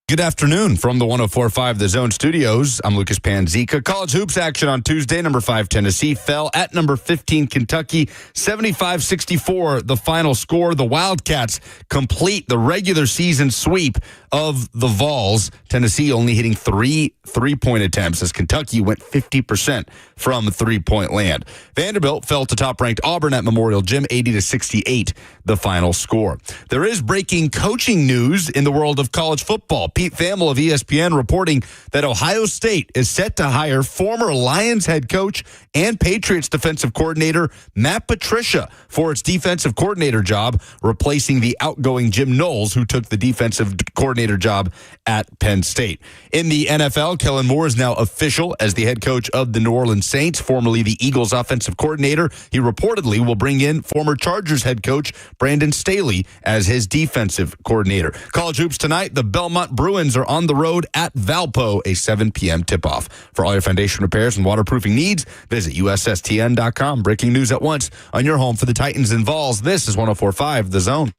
Good afternoon from the 104.5 The Zone Studios. I'm Lucas Panzica. College hoops action on Tuesday. Number 5 Tennessee fell at number 15 Kentucky, 75-64. The final score. The Wildcats complete the regular season sweep of the Vols. Tennessee only hitting 3 3-point attempts as Kentucky went 50% from 3-point land. Vanderbilt fell to top-ranked Auburn at Memorial Gym, 80-68. The final score. There is breaking coaching news in the world of college football. Pete Thamel of ESPN reporting that Ohio State is set to hire former Lions head coach and Patriots defensive coordinator Matt Patricia for its defensive coordinator job, replacing the outgoing Jim Knowles, who took the defensive coordinator job at Penn State. In the NFL, Kellen Moore is now official as the head coach of the New Orleans Saints, formerly the Eagles offensive coordinator. He reportedly will bring in former Chargers head coach Brandon Staley as his defensive coordinator. College hoops tonight, the Belmont Bruins are on the road at Valpo, a 7 p.m. tip-off. For all your foundation repairs and waterproofing needs, visit USSTN.com. Breaking news at once on your home for the Titans and Vols. This is 104.5 The Zone.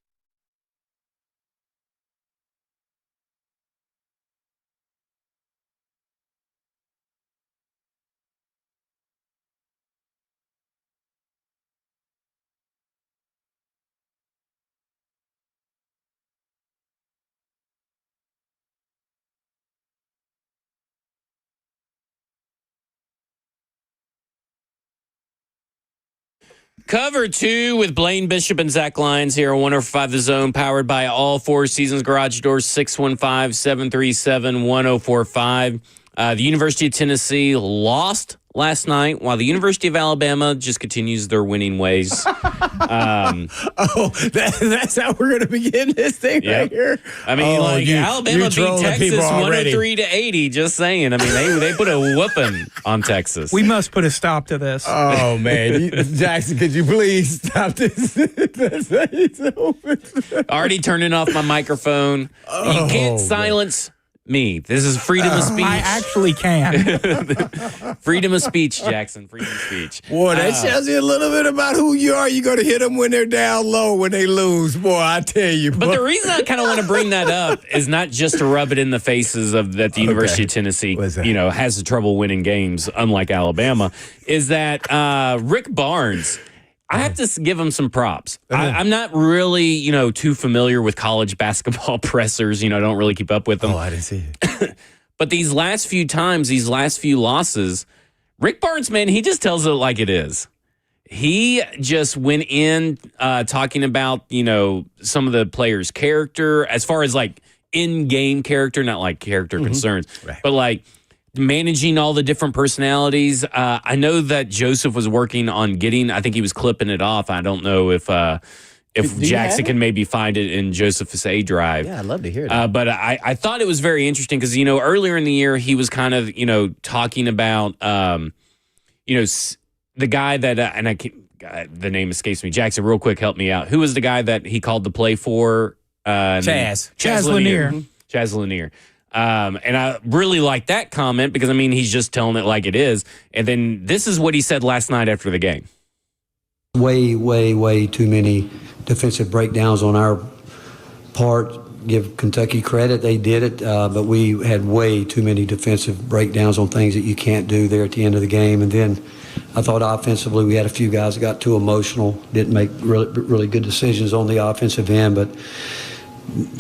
Cover 2 with Blaine Bishop and Zach Lyons here on 105 The Zone, powered by All Four Seasons Garage Doors, 615-737-1045. The University of Tennessee lost last night, while the University of Alabama just continues their winning ways. That's how we're going to begin this thing right here. I mean, Alabama beat Texas 103-80. Just saying. I mean, they put a whooping on Texas. We must put a stop to this. Oh, man. Jackson, could you please stop this? Already turning off my microphone. You can't silence me. This is freedom of speech. I actually can. Freedom of speech, Jackson. Freedom of speech. Boy, that tells you a little bit about who you are. You're going to hit them when they're down low, when they lose. Boy, I tell you. But the reason I kind of want to bring that up is not just to rub it in the faces of that the University of Tennessee, has trouble winning games, unlike Alabama, is that Rick Barnes, I have to give him some props. I'm not really, too familiar with college basketball pressers. I don't really keep up with them. Oh, I didn't see it. But these last few losses, Rick Barnes, man, he just tells it like it is. He just went in talking about, some of the players' character, as far as like in-game character, not like character concerns, but like managing all the different personalities. I know that Joseph was working on I think he was clipping it off. I don't know if Jackson can maybe find it in Joseph's A drive. Yeah, I'd love to hear that. But I thought it was very interesting because, earlier in the year, he was kind of, talking about, the guy that, and the name escapes me. Jackson, real quick, help me out. Who was the guy that he called to play for? Chaz Lanier. Chaz Lanier. And I really like that comment because, he's just telling it like it is. And then this is what he said last night after the game. Way, way, way too many defensive breakdowns on our part. Give Kentucky credit, they did it, but we had way too many defensive breakdowns on things that you can't do there at the end of the game. And then I thought offensively we had a few guys that got too emotional, didn't make really good decisions on the offensive end, but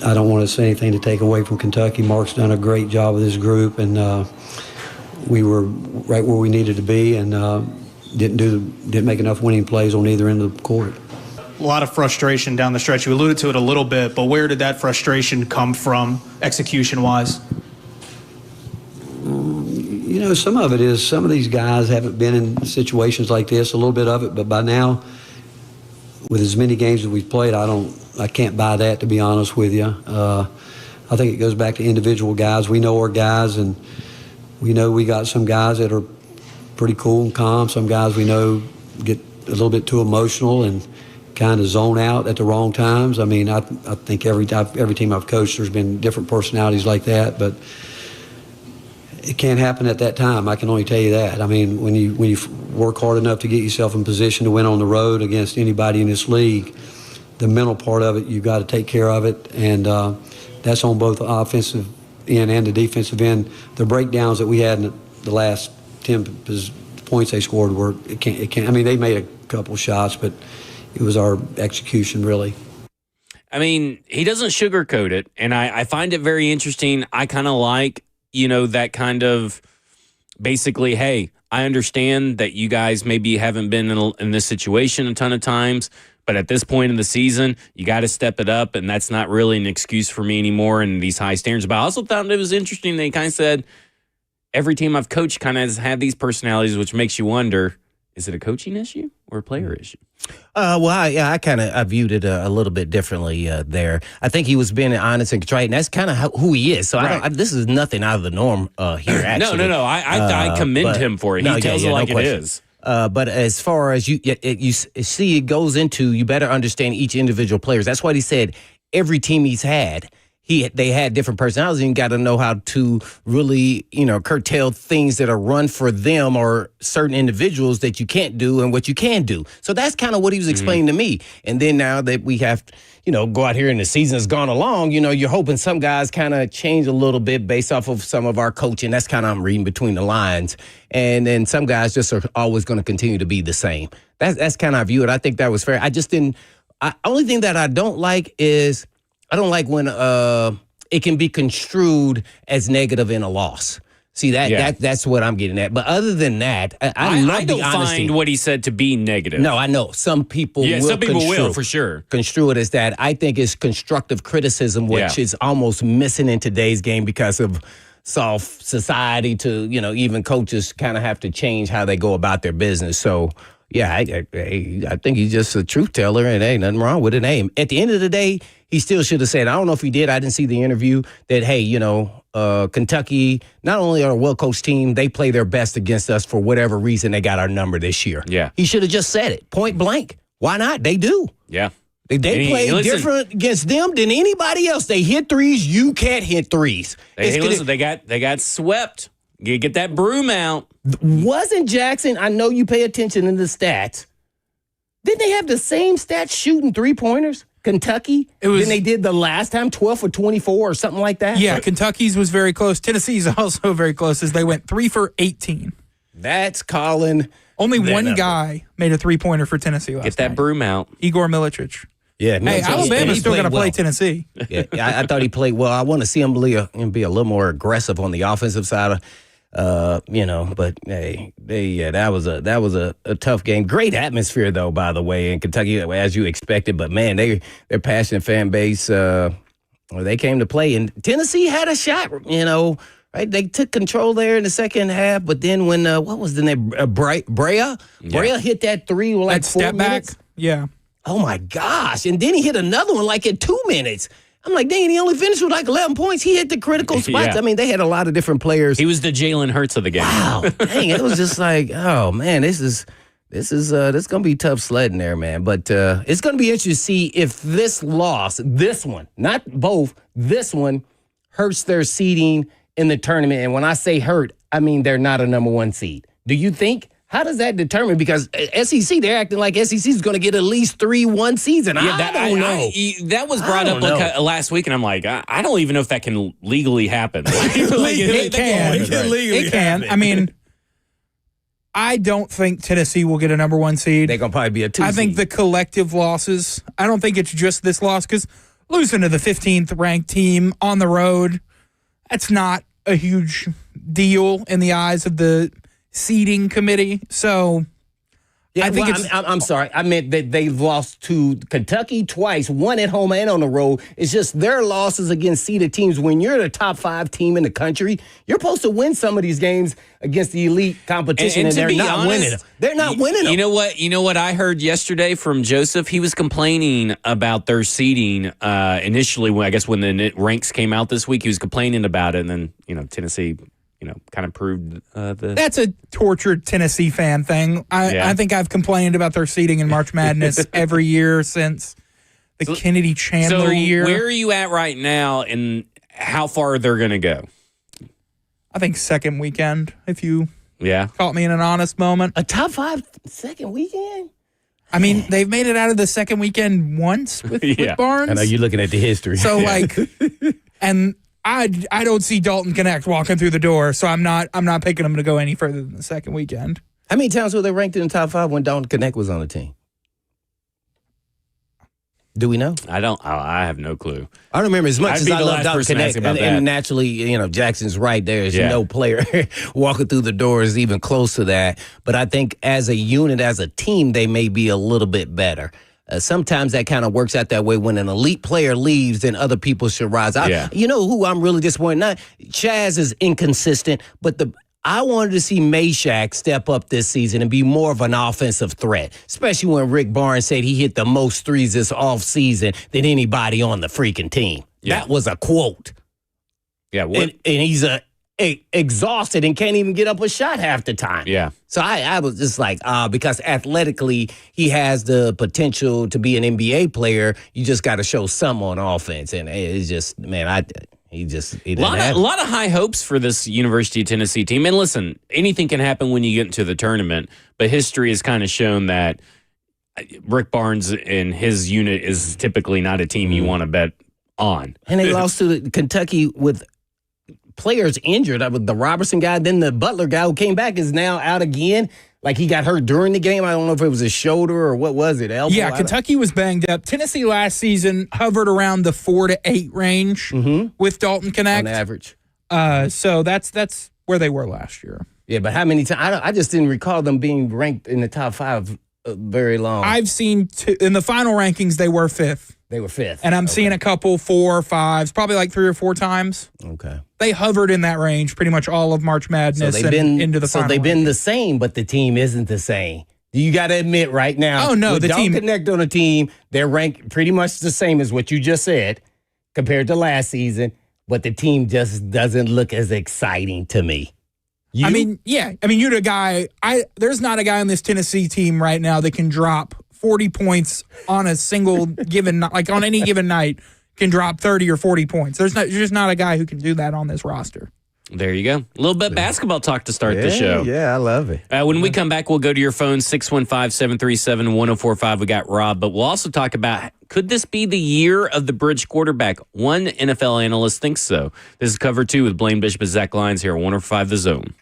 I don't want to say anything to take away from Kentucky. Mark's done a great job with this group, and we were right where we needed to be, and didn't make enough winning plays on either end of the court. A lot of frustration down the stretch. You alluded to it a little bit, but where did that frustration come from, execution-wise? Some of it is some of these guys haven't been in situations like this. A little bit of it, but by now, with as many games as we've played, I can't buy that, to be honest with you. I think it goes back to individual guys. We know our guys, and we know we got some guys that are pretty cool and calm. Some guys we know get a little bit too emotional and kind of zone out at the wrong times. I think every team I've coached, there's been different personalities like that, but it can't happen at that time. I can only tell you that. When you work hard enough to get yourself in position to win on the road against anybody in this league, the mental part of it, you've got to take care of it, and that's on both the offensive end and the defensive end. The breakdowns that we had in the last 10 points they scored were it can't. I mean, they made a couple shots, but it was our execution really. I mean, he doesn't sugarcoat it, and I find it very interesting. I kind of like, that kind of basically, hey, I understand that you guys maybe haven't been in this situation a ton of times, but at this point in the season, you got to step it up, and that's not really an excuse for me anymore in these high standards. But I also thought it was interesting. They kind of said, every team I've coached kind of has had these personalities, which makes you wonder, is it a coaching issue or a player issue? I kind of viewed it a little bit differently there. I think he was being honest and contrite, and that's kind of who he is. So this is nothing out of the norm here, actually. No. I commend him for it. He tells it like it is. But as far as you see, it goes into you better understand each individual players. That's what he said. Every team he's had, they had different personalities, and you got to know how to really, curtail things that are run for them or certain individuals that you can't do and what you can do. So that's kind of what he was explaining to me. And then now that we have, go out here and the season has gone along, you're hoping some guys kind of change a little bit based off of some of our coaching. That's kind of, I'm reading between the lines. And then some guys just are always going to continue to be the same. That's kind of how I view it. I think that was fair. Only thing that I don't like is, I don't like when it can be construed as negative in a loss. See, that's what I'm getting at. But other than that, I don't find what he said to be negative. No, I know. Some people will, for sure. Construe it as that. I think it's constructive criticism, which is almost missing in today's game because of soft society to, even coaches kind of have to change how they go about their business. So, yeah, I think he's just a truth teller, and ain't nothing wrong with it. Hey, at the end of the day, he still should have said, I don't know if he did, I didn't see the interview, that, hey, Kentucky, not only are a well-coached team, they play their best against us for whatever reason they got our number this year. Yeah. He should have just said it, point blank. Why not? They do. Yeah. They play different against them than anybody else. They hit threes. You can't hit threes. They got swept. You get that broom out. Wasn't Jackson, I know you pay attention to the stats, didn't they have the same stats shooting three-pointers? Kentucky than they did the last time, 12 for 24 or something like that? Yeah, Kentucky's was very close. Tennessee's also very close as they went 3 for 18. That's Colin. Only one guy made a three-pointer for Tennessee last night. Get that broom out. Igor Milicic. Yeah, hey, Alabama's still going to play Tennessee. Yeah, I thought he played well. I want to see him be a little more aggressive on the offensive side. But hey, that was a tough game. Great atmosphere though, by the way, in Kentucky, as you expected. But man, their passionate fan base, they came to play, and Tennessee had a shot. Right? They took control there in the second half, but then when what was the name? Brea hit that three with like 4 minutes. Back. Yeah. Oh my gosh! And then he hit another one like in 2 minutes. I'm like, dang, he only finished with like 11 points. He hit the critical spots. Yeah. I mean, they had a lot of different players. He was the Jalen Hurts of the game. Wow, dang, it was just like, oh man, this is gonna be tough sledding there, man. But it's gonna be interesting to see if this loss, this one, not both, this one hurts their seeding in the tournament. And when I say hurt, I mean they're not a number one seed. Do you think? How does that determine? Because SEC, they're acting like SEC is going to get at least 3-1 season. I don't know. That was brought up last week, and I'm like, I don't even know if that can legally happen. It can. I mean, I don't think Tennessee will get a number one seed. They're going to probably be a 2 seed. I think the collective losses, I don't think it's just this loss, because losing to the 15th ranked team on the road, that's not a huge deal in the eyes of the seeding committee. So yeah, I think I'm sorry. I meant that they've lost to Kentucky twice, one at home and on the road. It's just their losses against seeded teams. When you're the top 5 team in the country, you're supposed to win some of these games against the elite competition, and they're not winning them. They're not winning them. You know what I heard yesterday from Joseph? He was complaining about their seeding initially, when the ranks came out this week. He was complaining about it, and then, Tennessee kind of proved That's a tortured Tennessee fan thing. I think I've complained about their seeding in March Madness every year since the Kennedy Chandler year. Where are you at right now, and how far they're going to go? I think second weekend, if you Yeah. Caught me in an honest moment. A top five second weekend? I mean, they've made it out of the second weekend once with Barnes. I know you're looking at the history. So, like, and I don't see Dalton Connect walking through the door, so I'm not picking him to go any further than the second weekend. How many times were they ranked in the top 5 when Dalton Connect was on the team? Do we know? I have no clue. I don't remember as much I'd as be I the love last Dalton person to Connect. ask about And that. naturally, Jackson's right. There's Yeah. no player walking through the doors even close to that. But I think as a unit, as a team, they may be a little bit better. Sometimes that kind of works out that way. When an elite player leaves, then other people should rise. You know who I'm really disappointed? Not Chaz is inconsistent, but I wanted to see Meshack step up this season and be more of an offensive threat, especially when Rick Barnes said he hit the most threes this offseason than anybody on the freaking team. Yeah. That was a quote. Yeah, And he's exhausted and can't even get up a shot half the time. Yeah. So I was just like, because athletically he has the potential to be an NBA player. You just got to show some on offense. And it's just, man, he didn't have A lot of high hopes for this University of Tennessee team. And listen, anything can happen when you get into the tournament, but history has kind of shown that Rick Barnes and his unit is typically not a team you want to bet on. And they lost to Kentucky with players injured. With the Robertson guy, then the Butler guy who came back is now out again. Like he got hurt during the game. I don't know if it was a shoulder or what was it, elbow? Yeah, Kentucky was banged up. Tennessee last season hovered around the 4 to 8 range with Dalton Connect. On average. So that's where they were last year. Yeah, but how many times? I just didn't recall them being ranked in the top 5 very long. I've seen in the final rankings they were 5th. They were 5th. And I'm seeing a couple 4 or 5s, probably like 3 or 4 times. Okay. They hovered in that range pretty much all of March Madness into the final. So they've been ranking. the same, but the team isn't the same. You got to admit right now. Oh, no, with the Dalton team- Connect on a team, they're ranked pretty much the same as what you just said compared to last season, but the team just doesn't look as exciting to me. you're the guy. There's not a guy on this Tennessee team right now that can drop 40 points on a single given, like on any given night, can drop 30 or 40 points. There's just not a guy who can do that on this roster. There you go. A little bit basketball talk to start the show. Yeah, I love it. When we come back, we'll go to your phone, 615-737-1045. We got Rob, but we'll also talk about, could this be the year of the bridge quarterback? One NFL analyst thinks so. This is Cover 2 with Blaine Bishop and Zach Lyons here at 105 The Zone.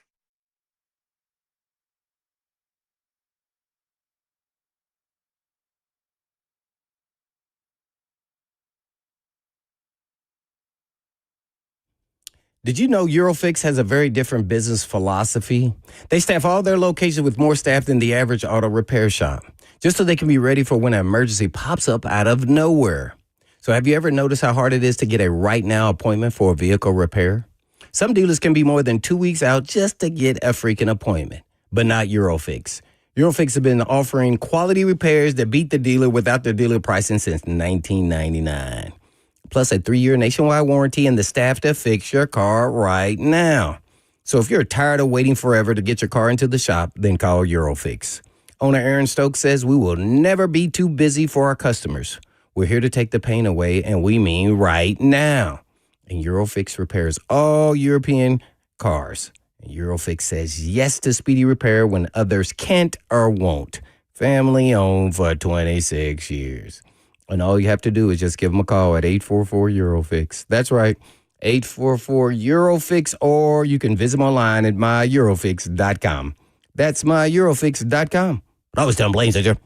Did you know Eurofix has a very different business philosophy? They staff all their locations with more staff than the average auto repair shop, just so they can be ready for when an emergency pops up out of nowhere. So have you ever noticed how hard it is to get a right now appointment for a vehicle repair? Some dealers can be more than 2 weeks out just to get a freaking appointment, but not Eurofix. Eurofix have been offering quality repairs that beat the dealer without the dealer pricing since 1999. Plus a 3-year nationwide warranty and the staff to fix your car right now. So if you're tired of waiting forever to get your car into the shop, then call Eurofix. Owner Aaron Stokes says we will never be too busy for our customers. We're here to take the pain away, and we mean right now. And Eurofix repairs all European cars. And Eurofix says yes to speedy repair when others can't or won't. Family owned for 26 years. And all you have to do is just give them a call at 844-EUROFIX. That's right, 844-EUROFIX, or you can visit them online at myeurofix.com. That's myeurofix.com. I was telling Blaine, said you.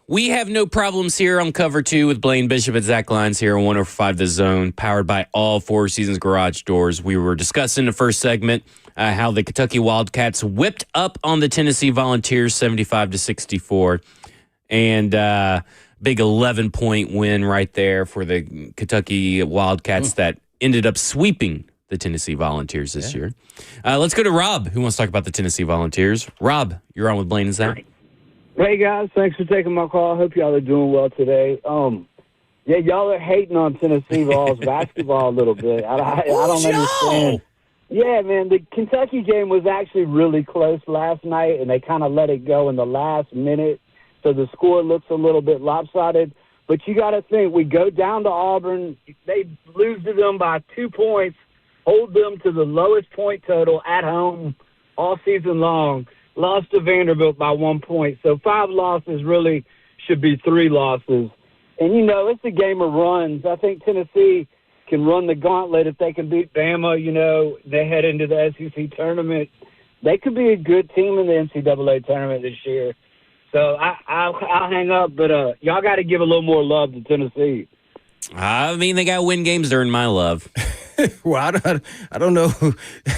We have no problems here on Cover 2 with Blaine Bishop and Zach Lyons here on 105 The Zone, powered by all Four Seasons Garage Doors. We were discussing in the first segment how the Kentucky Wildcats whipped up on the Tennessee Volunteers 75-64. And big 11-point win right there for the Kentucky Wildcats that ended up sweeping the Tennessee Volunteers this year. Let's go to Rob, who wants to talk about the Tennessee Volunteers. Rob, you're on with Blaine and Zach. Hey, guys. Thanks for taking my call. I hope y'all are doing well today. Yeah, y'all are hating on Tennessee Vols basketball a little bit. I don't understand. Yeah, man, the Kentucky game was actually really close last night, and they kind of let it go in the last minute, so the score looks a little bit lopsided. But you got to think, we go down to Auburn, they lose to them by 2 points, hold them to the lowest point total at home all season long. Lost to Vanderbilt by 1 point. So 5 losses really should be 3 losses. And, you know, it's a game of runs. I think Tennessee can run the gauntlet if they can beat Bama. You know, they head into the SEC tournament. They could be a good team in the NCAA tournament this year. So I'll hang up, but y'all got to give a little more love to Tennessee. I mean, they got to win games to earn my love. Well, I don't know.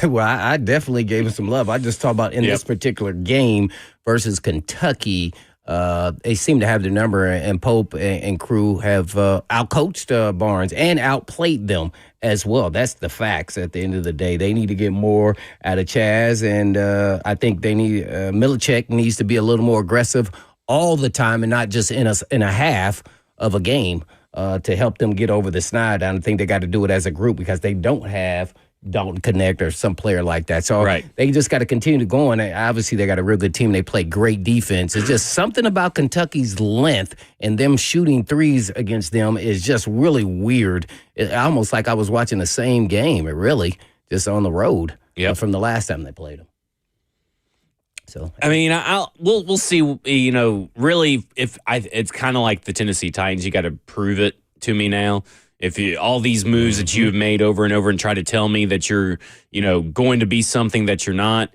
Well, I definitely gave him some love. I just talk about in this particular game versus Kentucky. They seem to have their number, and Pope and crew have outcoached Barnes and outplayed them as well. That's the facts at the end of the day. They need to get more out of Chaz, and I think they need Milicek needs to be a little more aggressive all the time and not just in a half of a game. To help them get over the snide. I don't think they got to do it as a group because they don't have Dalton Connect or some player like that. So they just got to continue to go on. Obviously, they got a real good team. They play great defense. It's just something about Kentucky's length and them shooting threes against them is just really weird. Almost like I was watching the same game. It really just on the road from the last time they played them. So I mean, we'll see. You know, really, it's kind of like the Tennessee Titans. You got to prove it to me now. If all these moves that you have made over and over and try to tell me that you're, you know, going to be something that you're not,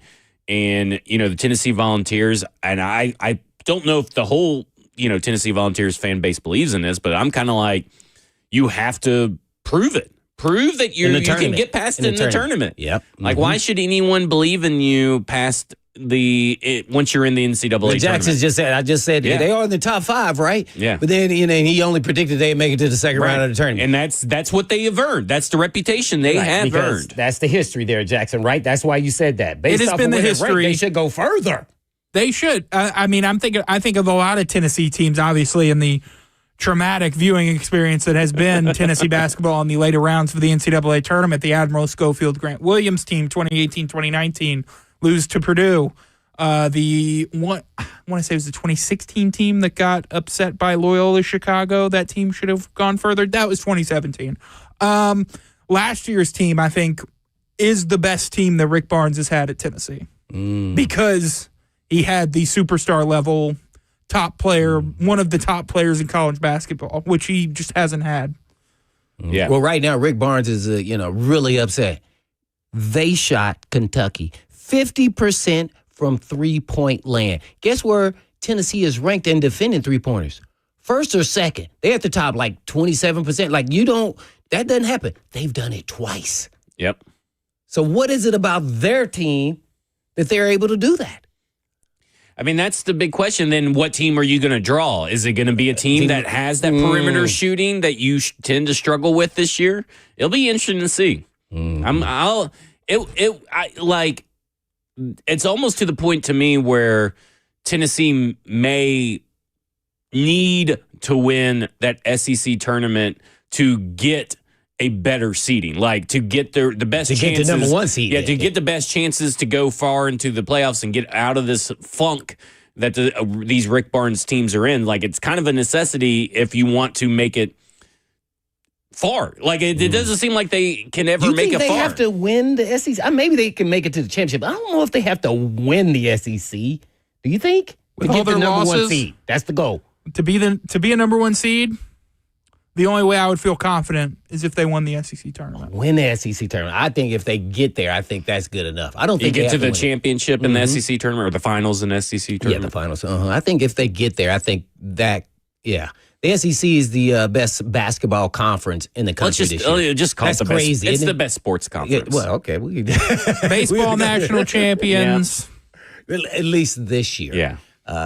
and you know the Tennessee Volunteers, and I don't know if the whole Tennessee Volunteers fan base believes in this, but I'm kind of like, you have to prove it. Prove that you can get past in the tournament. Yep. Like, why should anyone believe in you past once you're in the NCAA tournament? Jackson I just said they are in the top 5, right? Yeah. But then he only predicted they'd make it to the second round of the tournament. And that's what they have earned. That's the reputation they have earned. That's the history there, Jackson, right? That's why you said that. Based it has off been of the history. They should go further. They should. I mean, I think of a lot of Tennessee teams, obviously, in the traumatic viewing experience that has been Tennessee basketball in the later rounds of the NCAA tournament. The Admiral Schofield Grant Williams team, 2018-2019, lose to Purdue. I want to say it was the 2016 team that got upset by Loyola Chicago. That team should have gone further. That was 2017. Last year's team, I think, is the best team that Rick Barnes has had at Tennessee because he had the superstar level top player, one of the top players in college basketball, which he just hasn't had. Yeah. Well, right now, Rick Barnes is really upset. They shot Kentucky 50% from 3-point land. Guess where Tennessee is ranked in defending 3-pointers? First or second? They're at the top, like 27%. Like, that doesn't happen. They've done it twice. Yep. So what is it about their team that they're able to do that? I mean, that's the big question. Then what team are you going to draw? Is it going to be a team that has that perimeter shooting that you tend to struggle with this year? It'll be interesting to see. It's almost to the point to me where Tennessee may need to win that SEC tournament to get a better seeding, like to get the best chances. Get the number 1 seed. Yeah, to get the best chances to go far into the playoffs and get out of this funk that these Rick Barnes teams are in. Like, it's kind of a necessity if you want to make it far. Like, it doesn't seem like they can ever make it far. They have to win the SEC? Maybe they can make it to the championship. I don't know if they have to win the SEC. Do you think? With to all get their the number losses, 1 seed. That's the goal. To be a number 1 seed, the only way I would feel confident is if they won the SEC tournament. Win the SEC tournament. I think if they get there, I think that's good enough. I don't think You they get to have the win it. championship in the SEC tournament or the finals in the SEC Yeah, tournament. the finals. I think if they get there, I think that, yeah. The SEC is the best basketball conference in the country this year. Just call That's it the best. crazy, It's isn't the it? best sports Yeah, conference. well, okay. Baseball national champions. At least this year. Yeah.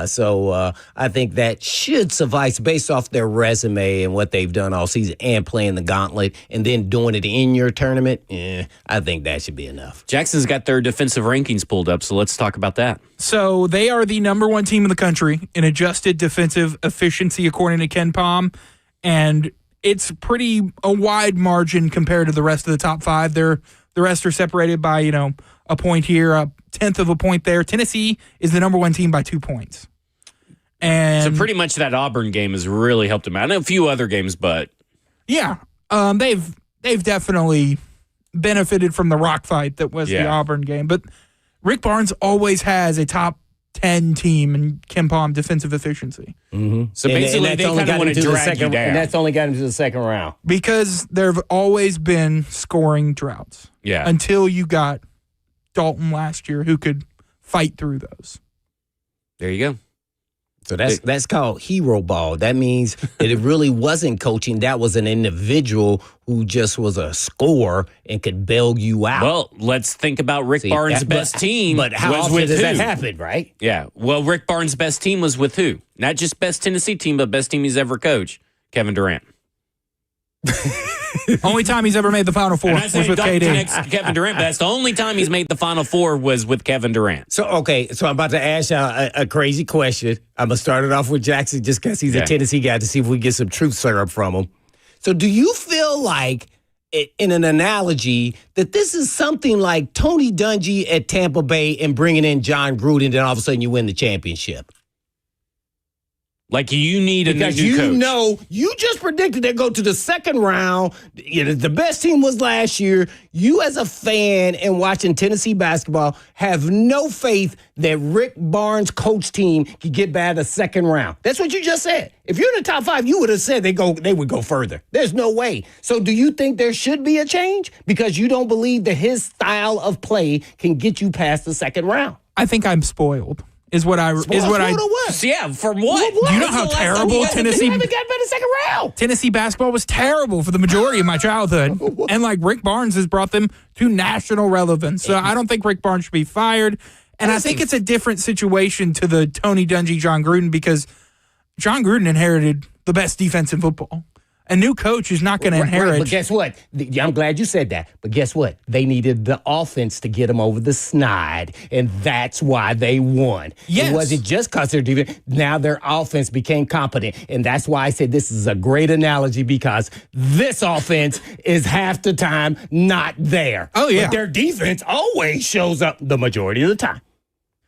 So I think that should suffice based off their resume and what they've done all season and playing the gauntlet and then doing it in your tournament. I think that should be enough. Jackson's got their defensive rankings pulled up, so let's talk about that. So they are the number one team in the country in adjusted defensive efficiency, according to Ken Pom. And it's pretty a wide margin compared to the rest of the top five. The rest are separated by, a point here, a tenth of a point there. Tennessee is the number one team by 2 points. And So pretty much that Auburn game has really helped them out. I know a few other games, but yeah, they've definitely benefited from the rock fight that was the Auburn game. But Rick Barnes always has a top 10 team in Ken Pom defensive efficiency. Mm-hmm. So basically, they kind of want to drag you down. And that's only got him to the second round. Because there have always been scoring droughts. Yeah. Until you got Dalton last year who could fight through those. There you go. So that's called hero ball. That means that it really wasn't coaching. That was an individual who just was a scorer and could bail you out. Well, let's think about Rick Barnes' best team. But how was often with does who? that happen, right? Yeah. Well, Rick Barnes' best team was with who? Not just best Tennessee team, but best team he's ever coached. Kevin Durant. Only time he's ever made the Final Four was with KD. Kevin Durant, but that's the only time he's made the Final Four was with Kevin Durant. So, okay, so I'm about to ask y'all a crazy question. I'm going to start it off with Jackson just because he's a Tennessee guy to see if we get some truth syrup from him. So do you feel like, in an analogy, that this is something like Tony Dungy at Tampa Bay and bringing in John Gruden, and all of a sudden you win the championship? Like you need a new Because coach. You just predicted they go to the second round. The best team was last year. You as a fan and watching Tennessee basketball have no faith that Rick Barnes' coach team could get by the second round. That's what you just said. If you're in the top five, you would have said they would go further. There's no way. So do you think there should be a change? Because you don't believe that his style of play can get you past the second round. I think I'm spoiled. Is what I. So yeah, from what? Do you know how terrible Tennessee? Haven't got by the second round. Tennessee basketball was terrible for the majority of my childhood, and Rick Barnes has brought them to national relevance. So I don't think Rick Barnes should be fired, and I think it's a different situation to the Tony Dungy, John Gruden, because John Gruden inherited the best defense in football. A new coach is not going to inherit. Right, but guess what? I'm glad you said that. But guess what? They needed the offense to get them over the snide, and that's why they won. Yes. It wasn't just because they're defense. Now their offense became competent, and that's why I said this is a great analogy because this offense is half the time not there. Oh, yeah. But their defense always shows up the majority of the time.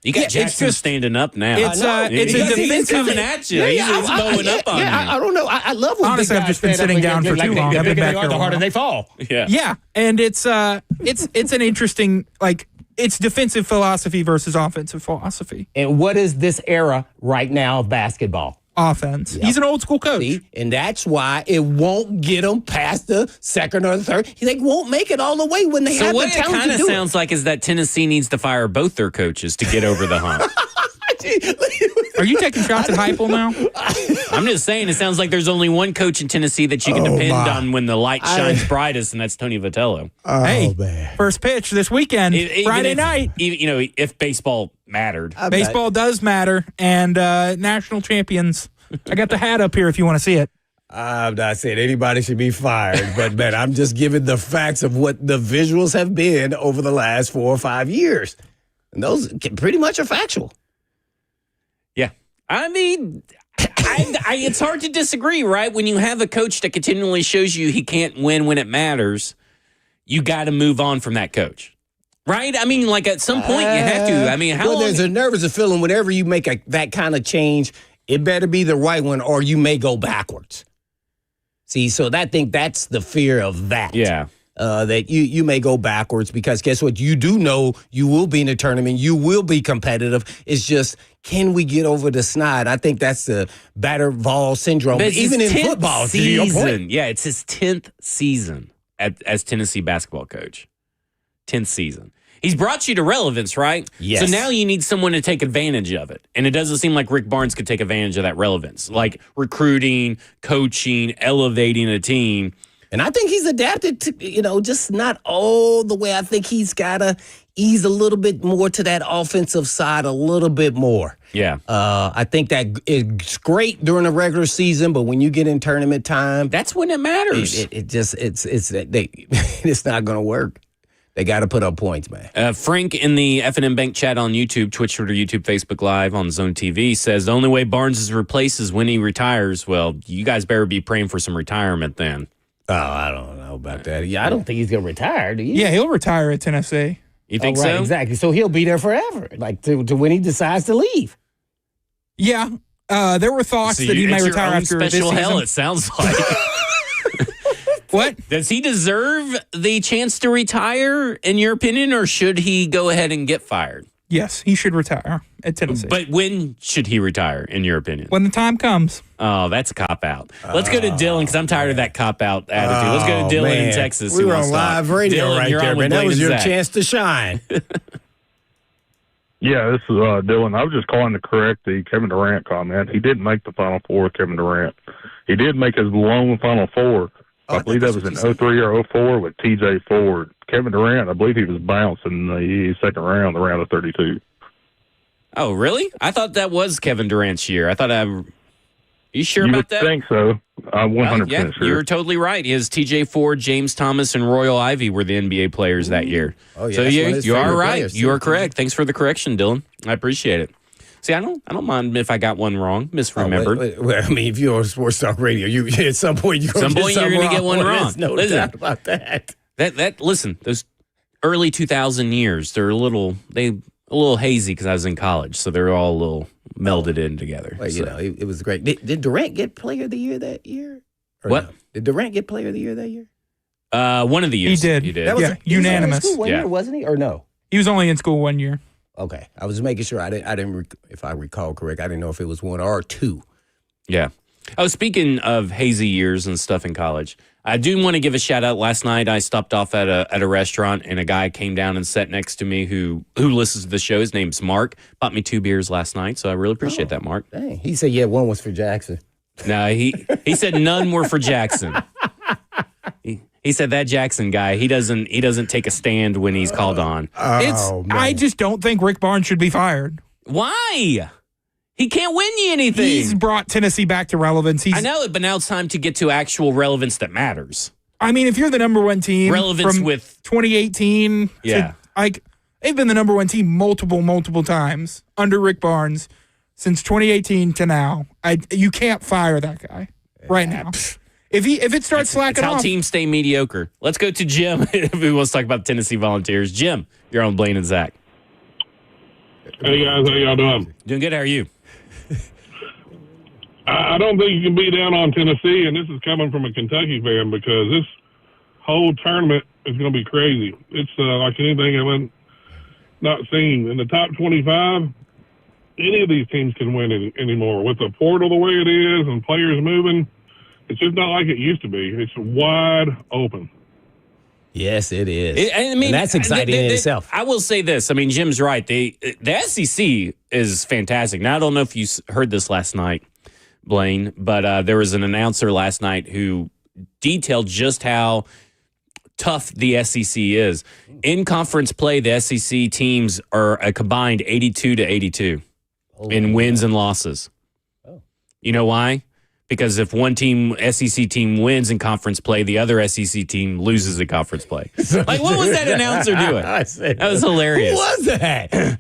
You got Jackson standing up now. It's a defensive coming at you. He's blowing up on you. I don't know. I love when Honestly, big I've just guys been stand sitting up down for too long. The I've been bigger back they are, here the a harder while. they fall. Yeah, and it's an interesting it's defensive philosophy versus offensive philosophy. And what is this era right now of basketball? Offense. Yep. He's an old school coach. See? And that's why it won't get them past the second or the third. They won't make it all the way when they have the talent to do it. So what it kind of sounds like is that Tennessee needs to fire both their coaches to get over the hump. Are you taking shots at Heupel now? I'm just saying, it sounds like there's only one coach in Tennessee that you can depend on when the light shines brightest, and that's Tony Vitello. Man. First pitch this weekend, Friday night. If baseball mattered. Baseball does matter, and national champions. I got the hat up here if you want to see it. I'm not saying anybody should be fired, but, man, I'm just giving the facts of what the visuals have been over the last 4 or 5 years. And those pretty much are factual. Yeah. I mean, it's hard to disagree, right? When you have a coach that continually shows you he can't win when it matters, you got to move on from that coach. Right? I mean, at some point you have to. I mean, how long? There's a nervous feeling whenever you make that kind of change, it better be the right one or you may go backwards. See, so I think that's the fear of that. Yeah. that you may go backwards because guess what? You do know you will be in the tournament. You will be competitive. It's just, can we get over the snide? I think that's the batter ball syndrome. But even in football, to your point. Yeah, it's his 10th season as Tennessee basketball coach. 10th season. He's brought you to relevance, right? Yes. So now you need someone to take advantage of it. And it doesn't seem like Rick Barnes could take advantage of that relevance, like recruiting, coaching, elevating a team. And I think he's adapted to, just not all the way. I think he's got to ease a little bit more to that offensive side a little bit more. Yeah. I think that it's great during the regular season, but when you get in tournament time, that's when it matters. It's not going to work. They got to put up points, man. Frank in the F&M Bank chat on YouTube, Twitch, Twitter, YouTube, Facebook Live on Zone TV says the only way Barnes is replaced is when he retires. Well, you guys better be praying for some retirement then. Oh, I don't know about that. Yeah, I don't think he's going to retire, do you? Yeah, he'll retire at Tennessee. You think right, so? Exactly. So he'll be there forever, like to when he decides to leave. Yeah. There were thoughts that he may retire after this special season. hell, it sounds like. What? Does he deserve the chance to retire, in your opinion, or should he go ahead and get fired? Yes, he should retire at Tennessee. But when should he retire, in your opinion? When the time comes. Oh, that's a cop-out. Let's go to Dylan, because I'm tired of that cop-out attitude. Let's go to Dylan in Texas. We who were wants on to talk. live radio Dylan, right you're there, on with man. That Blaine was and your Zach. chance to shine. Yeah, this is Dylan. I was just calling to correct the Kevin Durant comment. He didn't make the Final Four with Kevin Durant. He did make his lone Final Four. I believe that was in 03 or 04 with T.J. Ford. Kevin Durant, I believe he was bounced in the second round, the round of 32. Oh, really? I thought that was Kevin Durant's year. You sure You about would that? think so. I'm 100% yeah, sure. you're totally right. His T.J. Ford, James Thomas, and Royal Ivy were the NBA players that year. Oh, yeah, so that's one of his you are favorite right. players, You too. are correct. Thanks for the correction, Dylan. I appreciate it. See, I don't mind if I got one wrong, misremembered. Well, I mean, if you're on Sports Talk Radio, you at some point you're going to get one wrong. There's no doubt about that. Listen, those early 2000 years, they're a little hazy because I was in college, so they're all a little melded in together. Well, it was great. Did Durant get Player of the Year that year? Or What? No? Did Durant get Player of the Year that year? One of the years. He did. He did. That was Yeah, unanimous. He was only in school one Yeah. year, wasn't he? Or no? He was only in school 1 year. Okay, I was making sure. I didn't. If I recall correct, I didn't know if it was one or two. Yeah. Oh, speaking of hazy years and stuff in college, I do want to give a shout out. Last night, I stopped off at a restaurant, and a guy came down and sat next to me who listens to the show. His name's Mark. Bought me 2 beers last night, so I really appreciate that, Mark. Dang, he said, yeah, one was for Jackson. No, he said none were for Jackson. He said that Jackson guy, he doesn't take a stand when he's called on. I just don't think Rick Barnes should be fired. Why? He can't win you anything. He's brought Tennessee back to relevance. I know it, but now it's time to get to actual relevance that matters. I mean, if you're the number one team Relevance from with 2018, Yeah. they've been the number one team multiple times under Rick Barnes since 2018 to now. You can't fire that guy right now. If it starts slacking It's how off, teams stay mediocre. Let's go to Jim if he wants to talk about the Tennessee Volunteers. Jim, you're on Blaine and Zach. Hey guys, how y'all doing? Doing good. How are you? I don't think you can be down on Tennessee, and this is coming from a Kentucky fan because this whole tournament is going to be crazy. It's like anything I've not seen. In the top 25, any of these teams can win anymore. With the portal the way it is and players moving, it's just not like it used to be. It's wide open. Yes, it is. And that's exciting in itself. I will say this. I mean, Jim's right. The SEC is fantastic. Now, I don't know if you heard this last night, Blaine, but there was an announcer last night who detailed just how tough the SEC is. In conference play, the SEC teams are a combined 82-82 in wins and losses. You know why? Because if one SEC team wins in conference play, the other SEC team loses in conference play. Like, what was that announcer doing? That was hilarious. Who was that?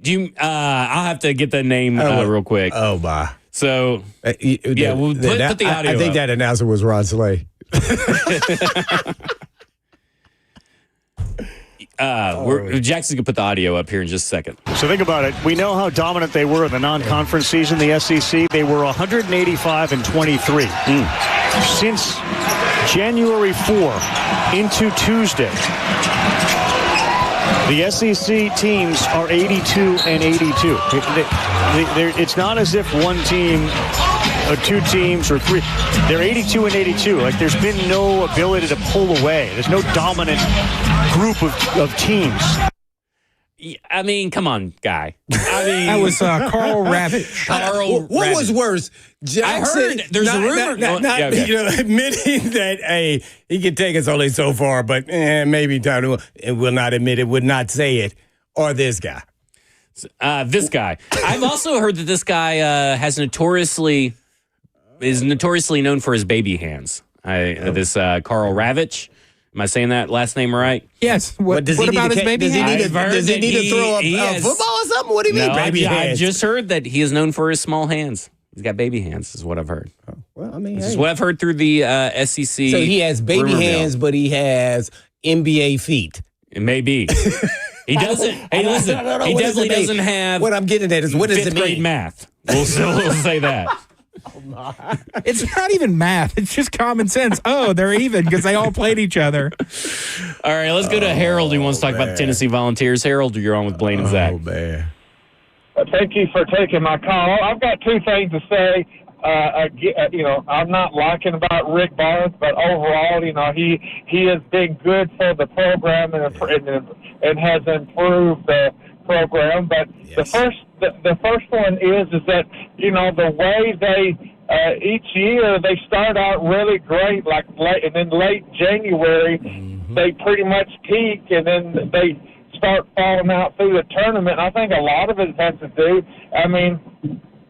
Do you? I'll have to get the name real quick. Oh, my. So, yeah, we'll put the audio I think up. that announcer was Ron Slay. Jackson's going to put the audio up here in just a second. So think about it. We know how dominant they were in the non-conference season, the SEC. They were 185-23. Since January 4 into Tuesday, the SEC teams are 82 and 82. It's not as if one team or two teams or three. They're 82 and 82. Like, there's been no ability to pull away. There's no dominant group of teams. I mean, come on, guy. I mean, That was Carl Ravitch. What was worse? Jackson, I heard there's a rumor. Admitting that, hey, he can take us only so far, but maybe Tony will not admit it, would not say it, or this guy. This guy. I've also heard that this guy is notoriously known for his baby hands. This Carl Ravitch. Am I saying that last name right? Yes. What about his baby hands? Does he need to throw a football or something? What do you mean, baby hands? I just heard that he is known for his small hands. He's got baby hands, is what I've heard. Oh, well, I mean, this is what I've heard through the SEC. So he has baby hands, but he has NBA feet. It may be. He doesn't. Hey, listen. He definitely doesn't have. What I'm getting at is, what does it mean? Fifth grade math. We'll say that. It's not even math. It's just common sense. Oh, they're even because they all played each other. All right, let's go to Harold, who wants to talk about the Tennessee Volunteers. Harold, you're on with Blaine and Zach. Oh, man. Thank you for taking my call. I've got two things to say. I'm not liking about Rick Barnes, but overall, he has been good for the program and has improved the program. But the first one is that the way they each year they start out really great, and then late January they pretty much peak, and then they start falling out through the tournament. I think a lot of it has to do. I mean,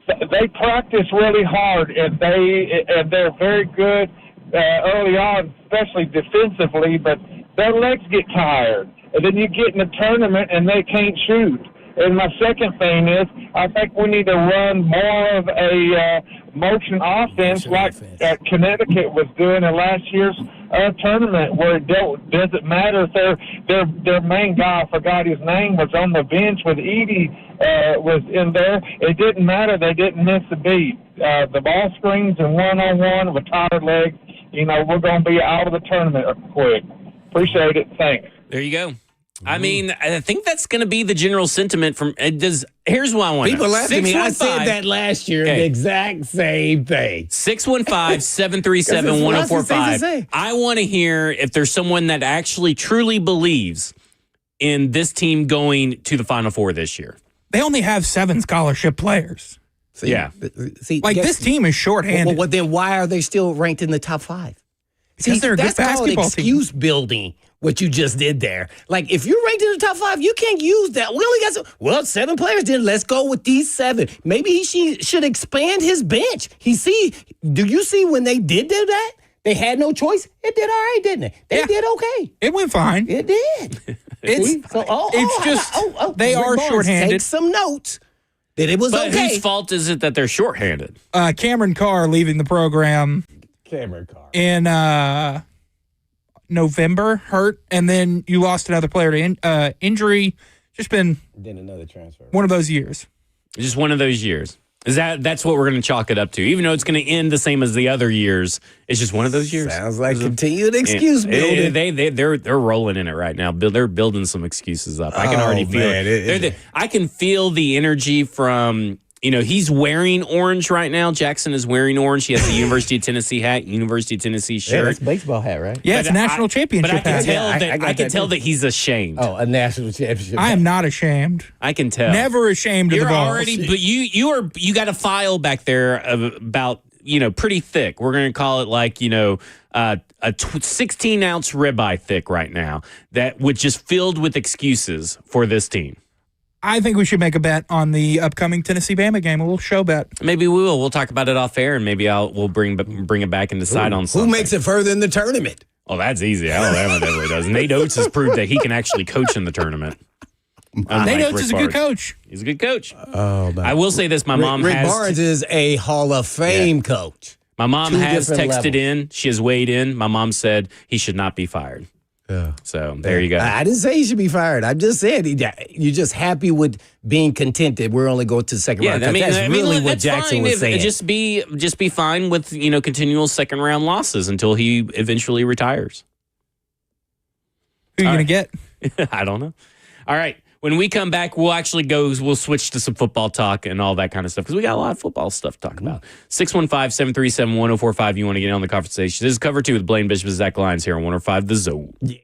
they practice really hard, and they're very good early on, especially defensively. But their legs get tired, and then you get in the tournament and they can't shoot. And my second thing is, I think we need to run more of a motion offense like Connecticut was doing in last year's tournament, where it doesn't matter if their main guy, I forgot his name, was on the bench with Edie was in there. It didn't matter. They didn't miss a beat. The ball screens and one-on-one with tired legs, we're going to be out of the tournament quick. Appreciate it. Thanks. There you go. I mean, I think that's going to be the general sentiment from. Here's what I want. People laugh at me. I said that last year. The exact same thing. 615-737-1045. I want to hear if there's someone that actually truly believes in this team going to the Final Four this year. They only have 7 scholarship players. This team is shorthanded. Well, then why are they still ranked in the top 5? Because they're a good basketball excuse building. What you just did there. Like, if you're ranked in the top 5, you can't use that. We only got 7 players, then let's go with these 7. Maybe he should expand his bench. Do you see when they did that? They had no choice. It did all right, didn't it? They did okay. It went fine. It did. They are shorthanded. Take some notes that it was okay. But whose fault is it that they're shorthanded? Cameron Carr leaving the program. Cameron Carr. In November, hurt, and then you lost another player to injury. Just been then another transfer. One of those years. Just one of those years. That's what we're going to chalk it up to. Even though it's going to end the same as the other years, it's just one of those years. Sounds like continued excuse building. They're rolling in it right now. They're building some excuses up. I can already feel it. I can feel the energy from. He's wearing orange right now. Jackson is wearing orange. He has the University of Tennessee hat, University of Tennessee shirt. Yeah, it's a baseball hat, right? Yeah, it's a national championship hat. But I can tell that he's ashamed. Oh, a national championship I am not ashamed. I can tell. Never ashamed of the ball. But you got a file back there of about, pretty thick. We're going to call it like, a 16-ounce ribeye thick right now that was just filled with excuses for this team. I think we should make a bet on the upcoming Tennessee-Bama game, a little show bet. Maybe we will. We'll talk about it off air, and maybe we'll bring it back and decide on something. Who makes it further in the tournament? Oh, that's easy. Alabama definitely does. Nate Oates has proved that he can actually coach in the tournament. Nate Oates is a good coach. He's a good coach. Oh, I will say this. Rick Barnes is a Hall of Fame coach. My mom has texted in. She has weighed in. My mom said he should not be fired. Yeah. So there you go. I didn't say he should be fired. I just said you're just happy with being content that we're only going to the second round. That's really what Jackson was saying. Just be fine with continual second round losses until he eventually retires. Who are you going to get? I don't know. All right. When we come back, we'll switch to some football talk and all that kind of stuff because we got a lot of football stuff to talk about. 615-737-1045. You want to get on the conversation. This is Cover 2 with Blaine Bishop and Zach Lyons here on 105 The Zone. Yeah.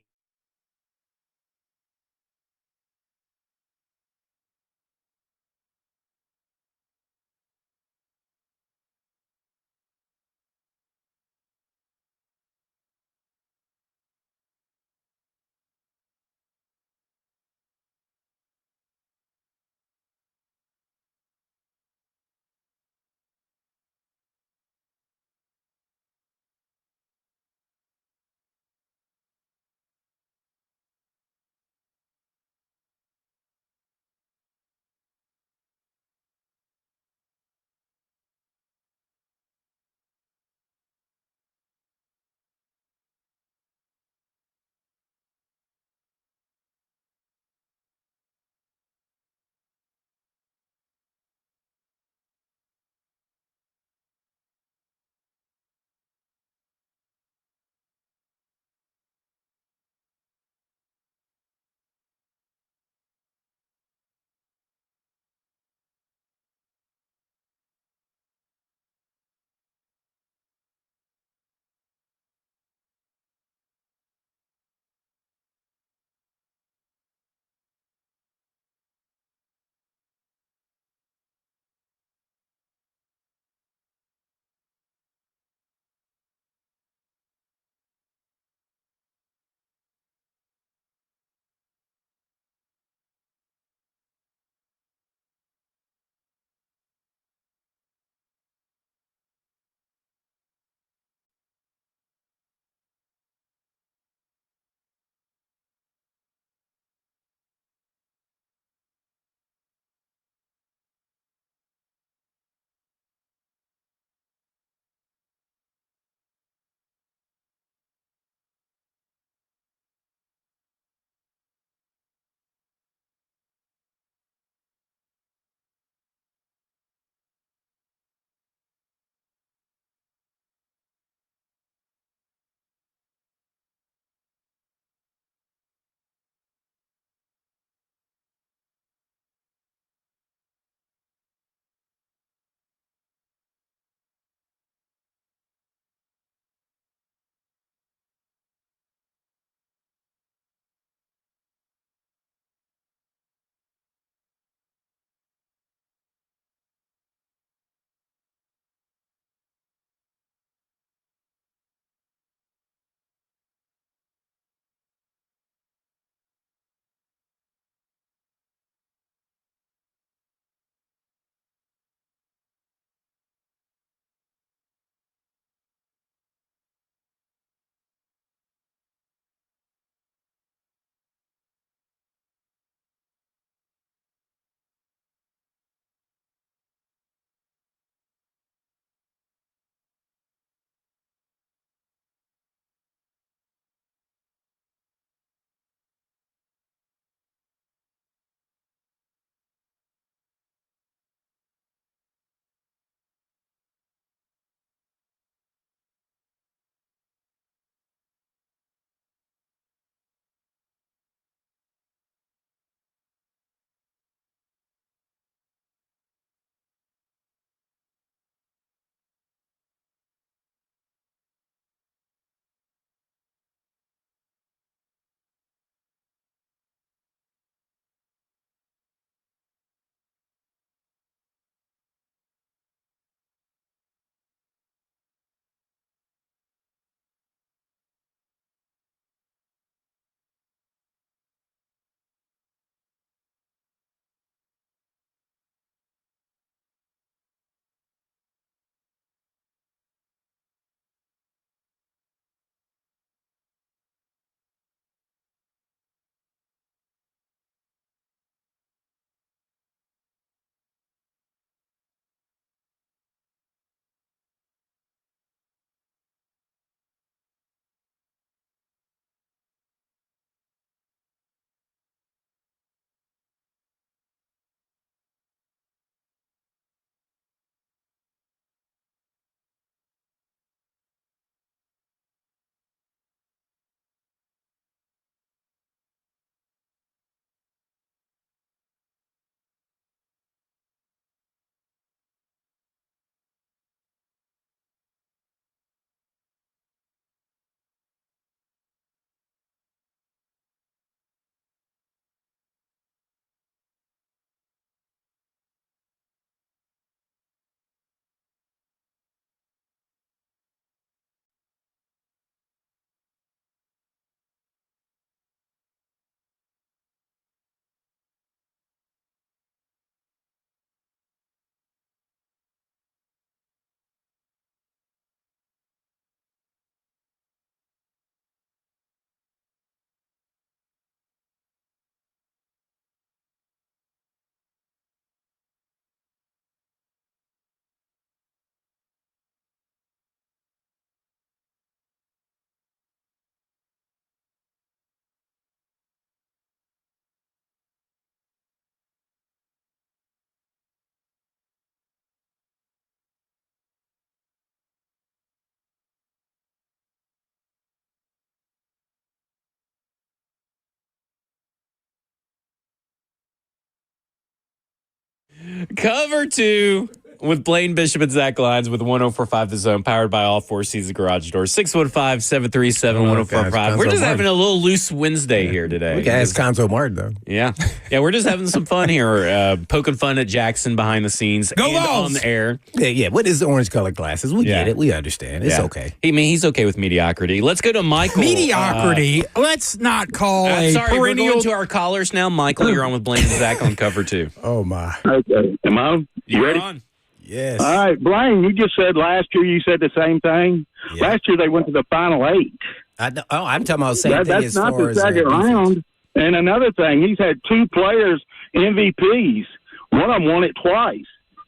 Cover 2 with Blaine Bishop and Zach Lyons with 104.5 The Zone, powered by all four seasons garage doors. 615-737-1045. We're just having a little loose Wednesday here today. We can ask Conzo Martin, though. Yeah. Yeah, we're just having some fun here, poking fun at Jackson behind the scenes and on the air. Yeah. What is the orange-colored glasses? We get it. We understand. It's okay. He's okay with mediocrity. Let's go to Michael. Mediocrity? Let's not call a sorry, perennial... we're going to our callers now. Michael, you're on with Blaine and Zach on Cover 2. Oh, my. Okay. Am I ready? On. Yes. All right, Blaine, you just said last year you said the same thing. Yeah. Last year they went to the Final 8. I'm talking about the same thing that's as not far the as second round. And another thing, he's had 2 players MVPs. One of them won it twice,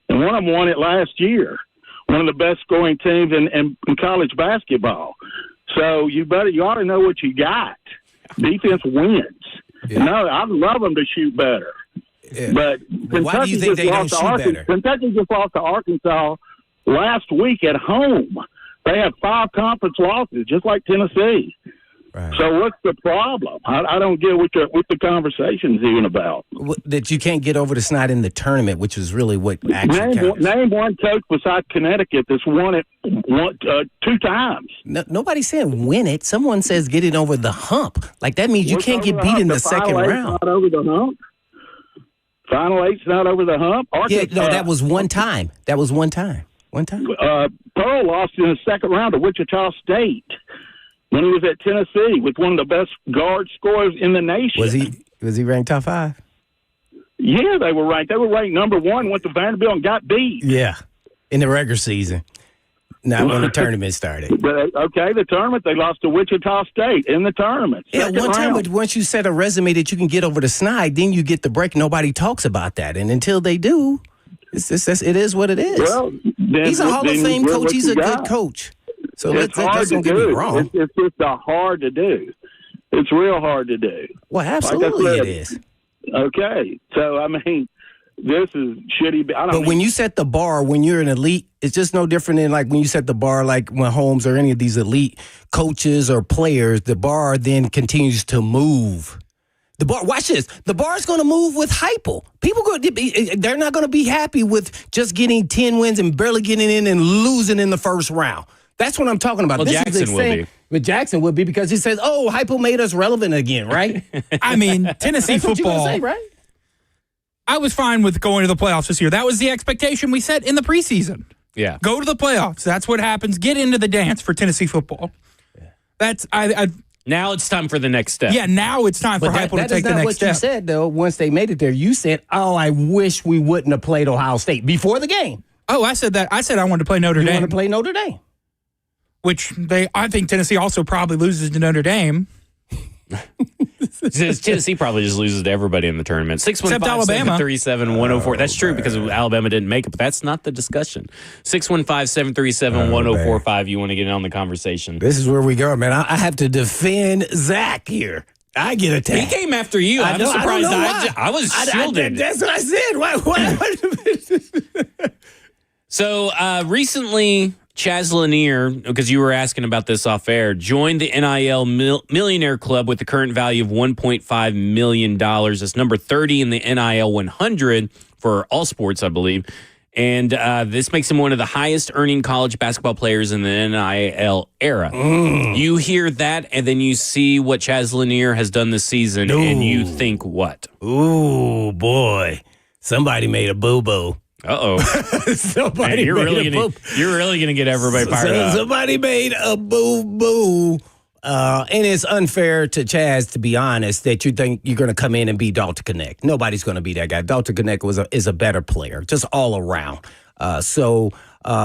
and one of them won it last year. One of the best scoring teams in college basketball. So you ought to know what you got. Defense wins. Yeah. No, I'd love them to shoot better. Yeah. But why do you think they don't shoot better? Kentucky just lost to Arkansas last week at home. They have 5 conference losses, just like Tennessee. Right. So what's the problem? I don't get what the conversation's even about. That you can't get over the snide in the tournament, which is really what actually counts. Name one coach besides Connecticut that's won it 2 times. No, nobody's saying win it. Someone says get it over the hump. Like that means you can't get beat in the second round. Not over the hump. Final 8's not over the hump. Yeah, no, that was one time. One time. Pearl lost in the second round to Wichita State when he was at Tennessee with one of the best guard scorers in the nation. Was he ranked top 5? Yeah, they were ranked. They were ranked number 1. Went to Vanderbilt and got beat. Yeah, in the regular season. Not when the tournament started. But, the tournament, they lost to Wichita State in the tournament. Yeah, one time, once you set a resume that you can get over the snide, then you get the break. Nobody talks about that. And until they do, it is what it is. Well, he's a Hall of Fame coach. He's a good coach. So let's don't get me wrong. It's just hard to do. It's real hard to do. Well, absolutely it is. Okay. So, I mean, this is shitty. But when you set the bar, when you're an elite, it's just no different than like when you set the bar, like when Holmes or any of these elite coaches or players, the bar then continues to move. The bar, watch this. The bar is going to move with Heupel. They're not going to be happy with just getting 10 wins and barely getting in and losing in the first round. That's what I'm talking about. Well, Jackson will be. But Jackson will be because he says, Heupel made us relevant again, right? I mean, Tennessee That's football. What you gonna say, right? I was fine with going to the playoffs this year. That was the expectation we set in the preseason. Yeah. Go to the playoffs. That's what happens. Get into the dance for Tennessee football. That's now it's time for the next step. Yeah, now it's time for Heupel to take the next step. That is not what you said, though, once they made it there. You said, I wish we wouldn't have played Ohio State before the game. Oh, I said that. I said I wanted to play Notre Dame. You want to play Notre Dame? Which I think Tennessee also probably loses to Notre Dame. Tennessee probably just loses to everybody in the tournament. 615-737-104. That's true because Alabama didn't make it, but that's not the discussion. 615-737-1045. You want to get in on the conversation. This is where we go, man. I have to defend Zach here. I get attacked. He came after you. I'm surprised. I was shielded. That's what I said. What? So recently, Chaz Lanier, because you were asking about this off air, joined the NIL Millionaire Club with the current value of $1.5 million. That's number 30 in the NIL 100 for all sports, I believe. And this makes him one of the highest earning college basketball players in the NIL era. You hear that, and then you see what Chaz Lanier has done this season, and you think what? Ooh, boy. Somebody made a boo-boo. Uh-oh. Somebody you're really gonna get everybody fired up. Somebody made a boo-boo. And it's unfair to Chaz, to be honest, that you think you're going to come in and be Dalton Connect. Nobody's going to be that guy. Dalton Connect is a better player, just all around. So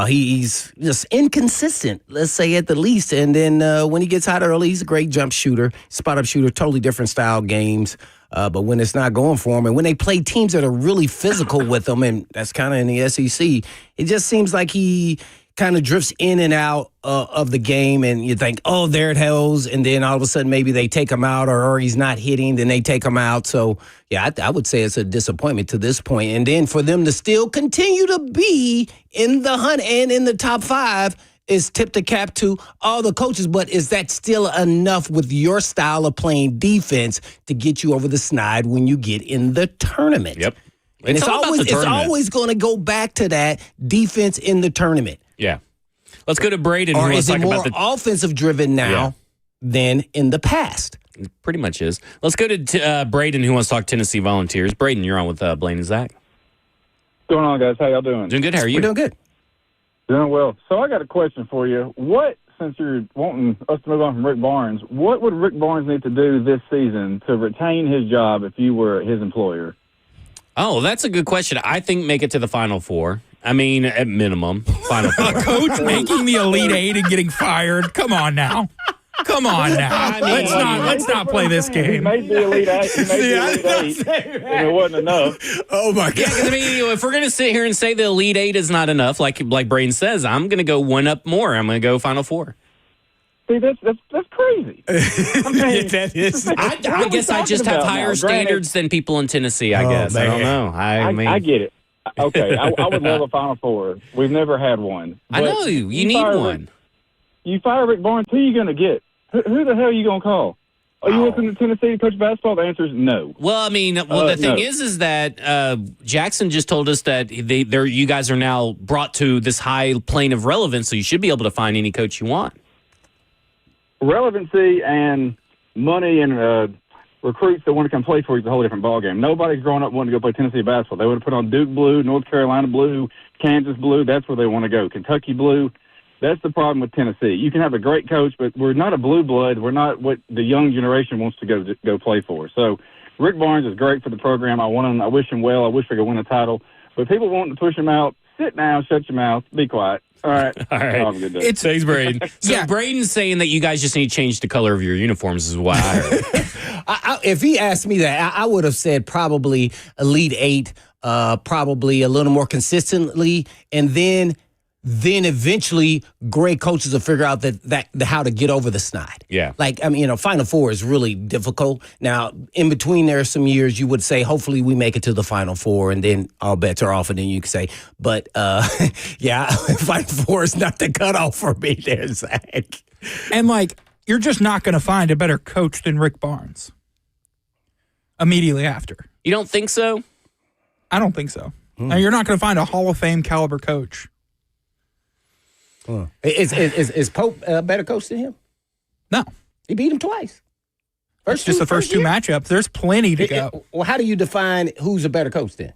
he's just inconsistent, let's say at the least. And then when he gets hot early, he's a great jump shooter, spot-up shooter, totally different style games. But when it's not going for him, and when they play teams that are really physical with him, and that's kind of in the SEC, it just seems like he kind of drifts in and out of the game, and you think, there it goes, and then all of a sudden maybe they take him out, or he's not hitting, then they take him out. So, yeah, I would say it's a disappointment to this point. And then for them to still continue to be in the hunt and in the top 5 is tip the cap to all the coaches, but is that still enough with your style of playing defense to get you over the snide when you get in the tournament? Yep. And It's all about the it's tournament. always going to go back to that defense in the tournament. Yeah. Let's go to Braden. Or who wants is to it talk more about the offensive driven now Yeah. than in the past? Pretty much is. Let's go to Braden, who wants to talk Tennessee Volunteers. Braden, you're on with Blaine and Zach. What's going on, guys? How y'all doing? Doing good. How are you? We're doing good. Doing well. So I got a question for you. Since you're wanting us to move on from Rick Barnes, what would Rick Barnes need to do this season to retain his job if you were his employer? Oh, that's a good question. I think make it to the Final Four. I mean, at minimum, Final Four. A coach making the Elite Eight and getting fired. Come on now. Come on now. Let's not play this He game. made the Elite Eight. He made the Elite Eight, and it wasn't enough. Oh my Yeah, God. because I mean, if we're gonna sit here and say the Elite Eight is not enough, like Braden says, I'm gonna go one up more. I'm gonna go Final Four. See, that's crazy. I mean, That is. I guess I just have higher standards than people in Tennessee. I guess I don't know. I mean, I get it. Okay, I would love a Final Four. We've never had one. I know you need fire one. You fire Rick Barnes, who are you going to get? Who the hell are you going to call? Are you looking to Tennessee to coach basketball? The answer is no. Well, I mean, the thing no. is that Jackson just told us that you guys are now brought to this high plane of relevance, so you should be able to find any coach you want. Relevancy and money and recruits that want to come play for you is a whole different ballgame. Nobody's growing up wanting to go play Tennessee basketball. They would have put on Duke blue, North Carolina blue, Kansas blue. That's where they want to go. Kentucky blue. That's the problem with Tennessee. You can have a great coach, but we're not a blue blood. We're not what the young generation wants to go play for. So Rick Barnes is great for the program. I want him. I wish him well. I wish we could win a title. But people wanting to push him out, sit down, shut your mouth, be quiet. All right. All right. Have a good day. Thanks, Braden. So Braden's saying that you guys just need to change the color of your uniforms is what I heard. If he asked me that, I would have said probably Elite Eight, probably a little more consistently, and then eventually great coaches will figure out that how to get over the snide. Yeah. Like, I mean, Final Four is really difficult. Now, in between there are some years you would say, hopefully we make it to the Final Four, and then all bets are off, and then you can say, but, yeah, Final Four is not the cutoff for me there, Zach. And, you're just not going to find a better coach than Rick Barnes immediately after. You don't think so? I don't think so. Now, you're not going to find a Hall of Fame caliber coach. Is Pope a better coach than him? No. He beat him twice. It's just the first two matchups. There's plenty to go. Well, how do you define who's a better coach then?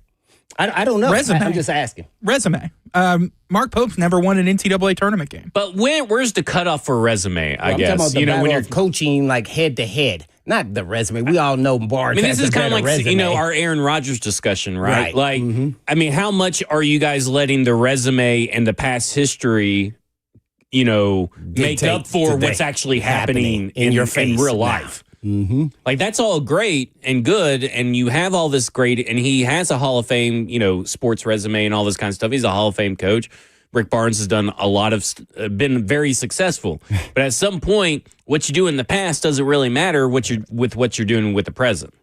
I don't know. Resume. I'm just asking. Resume. Mark Pope's never won an NCAA tournament game. But where's the cutoff for resume, I I'm guess? talking about the when battle of coaching head to head, not the resume. We all know Barnes. I mean, this has is a kind of better like resume. our Aaron Rodgers discussion, right? Right. I mean, how much are you guys letting the resume and the past history, make Dictate up for today. what's actually happening in your face in real now. life? Like, that's all great and good, and you have all this great, and he has a Hall of Fame, sports resume and all this kind of stuff. He's a Hall of Fame coach. Rick Barnes has done a lot of, been very successful. But at some point, what you do in the past doesn't really matter what you're doing with the present.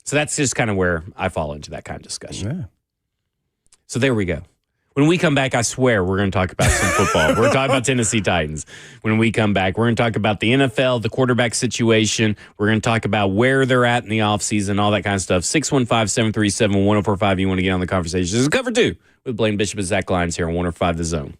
So that's just kind of where I fall into that kind of discussion. Yeah. So there we go. When we come back, I swear we're going to talk about some football. We're talking about Tennessee Titans. When we come back, we're going to talk about the NFL, the quarterback situation. We're going to talk about where they're at in the offseason, all that kind of stuff. 615-737-1045. You want to get on the conversation. This is Cover 2 with Blaine Bishop and Zach Lyons here on 105 The Zone.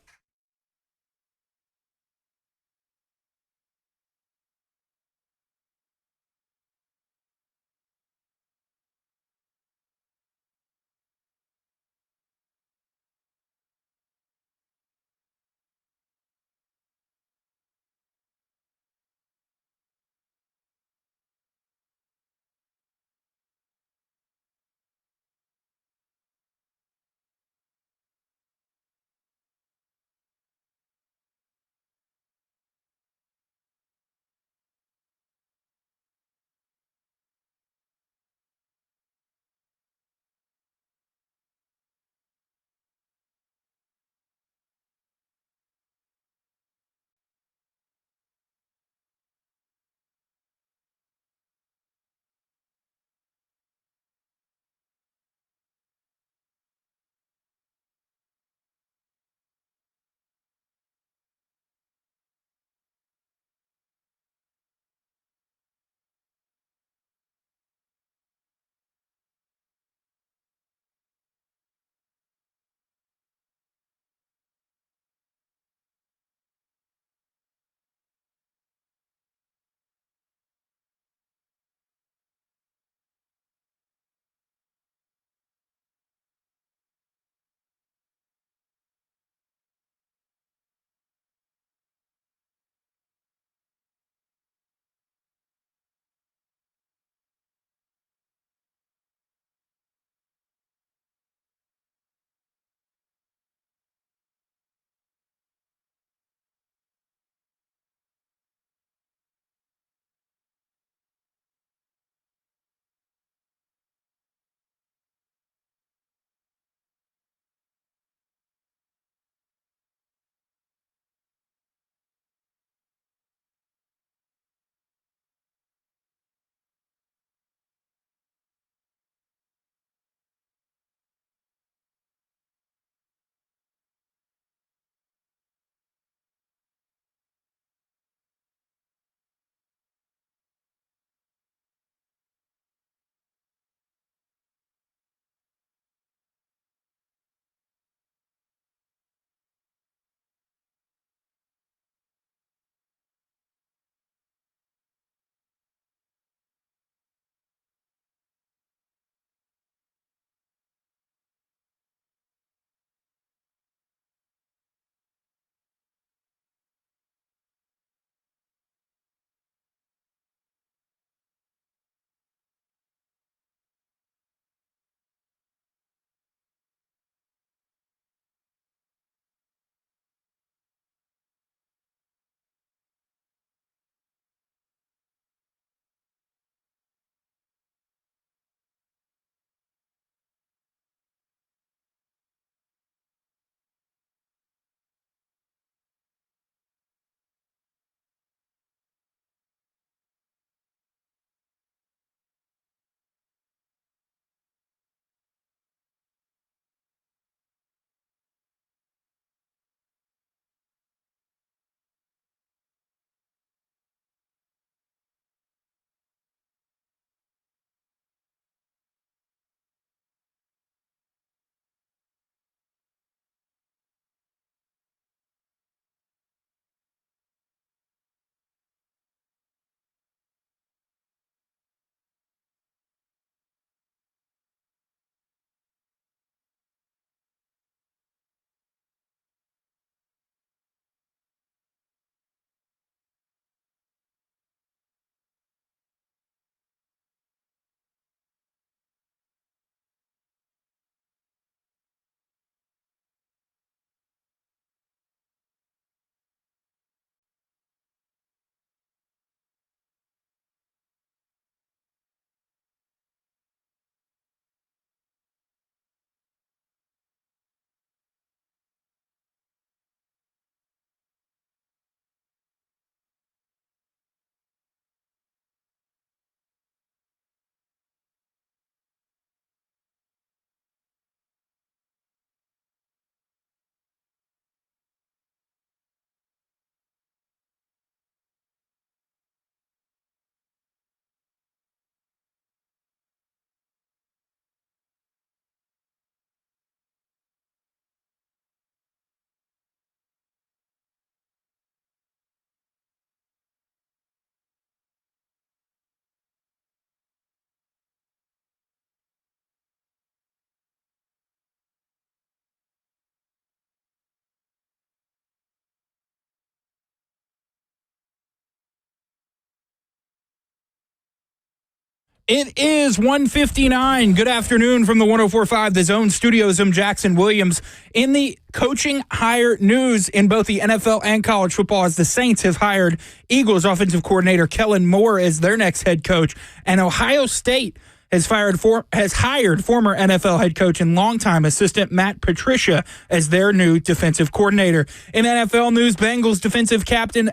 It is 1:59. Good afternoon from the 104.5 The Zone Studios. I'm Jackson Williams. In the coaching hire news in both the NFL and college football, as the Saints have hired Eagles offensive coordinator Kellen Moore as their next head coach, and Ohio State has hired former NFL head coach and longtime assistant Matt Patricia as their new defensive coordinator. In NFL news, Bengals defensive captain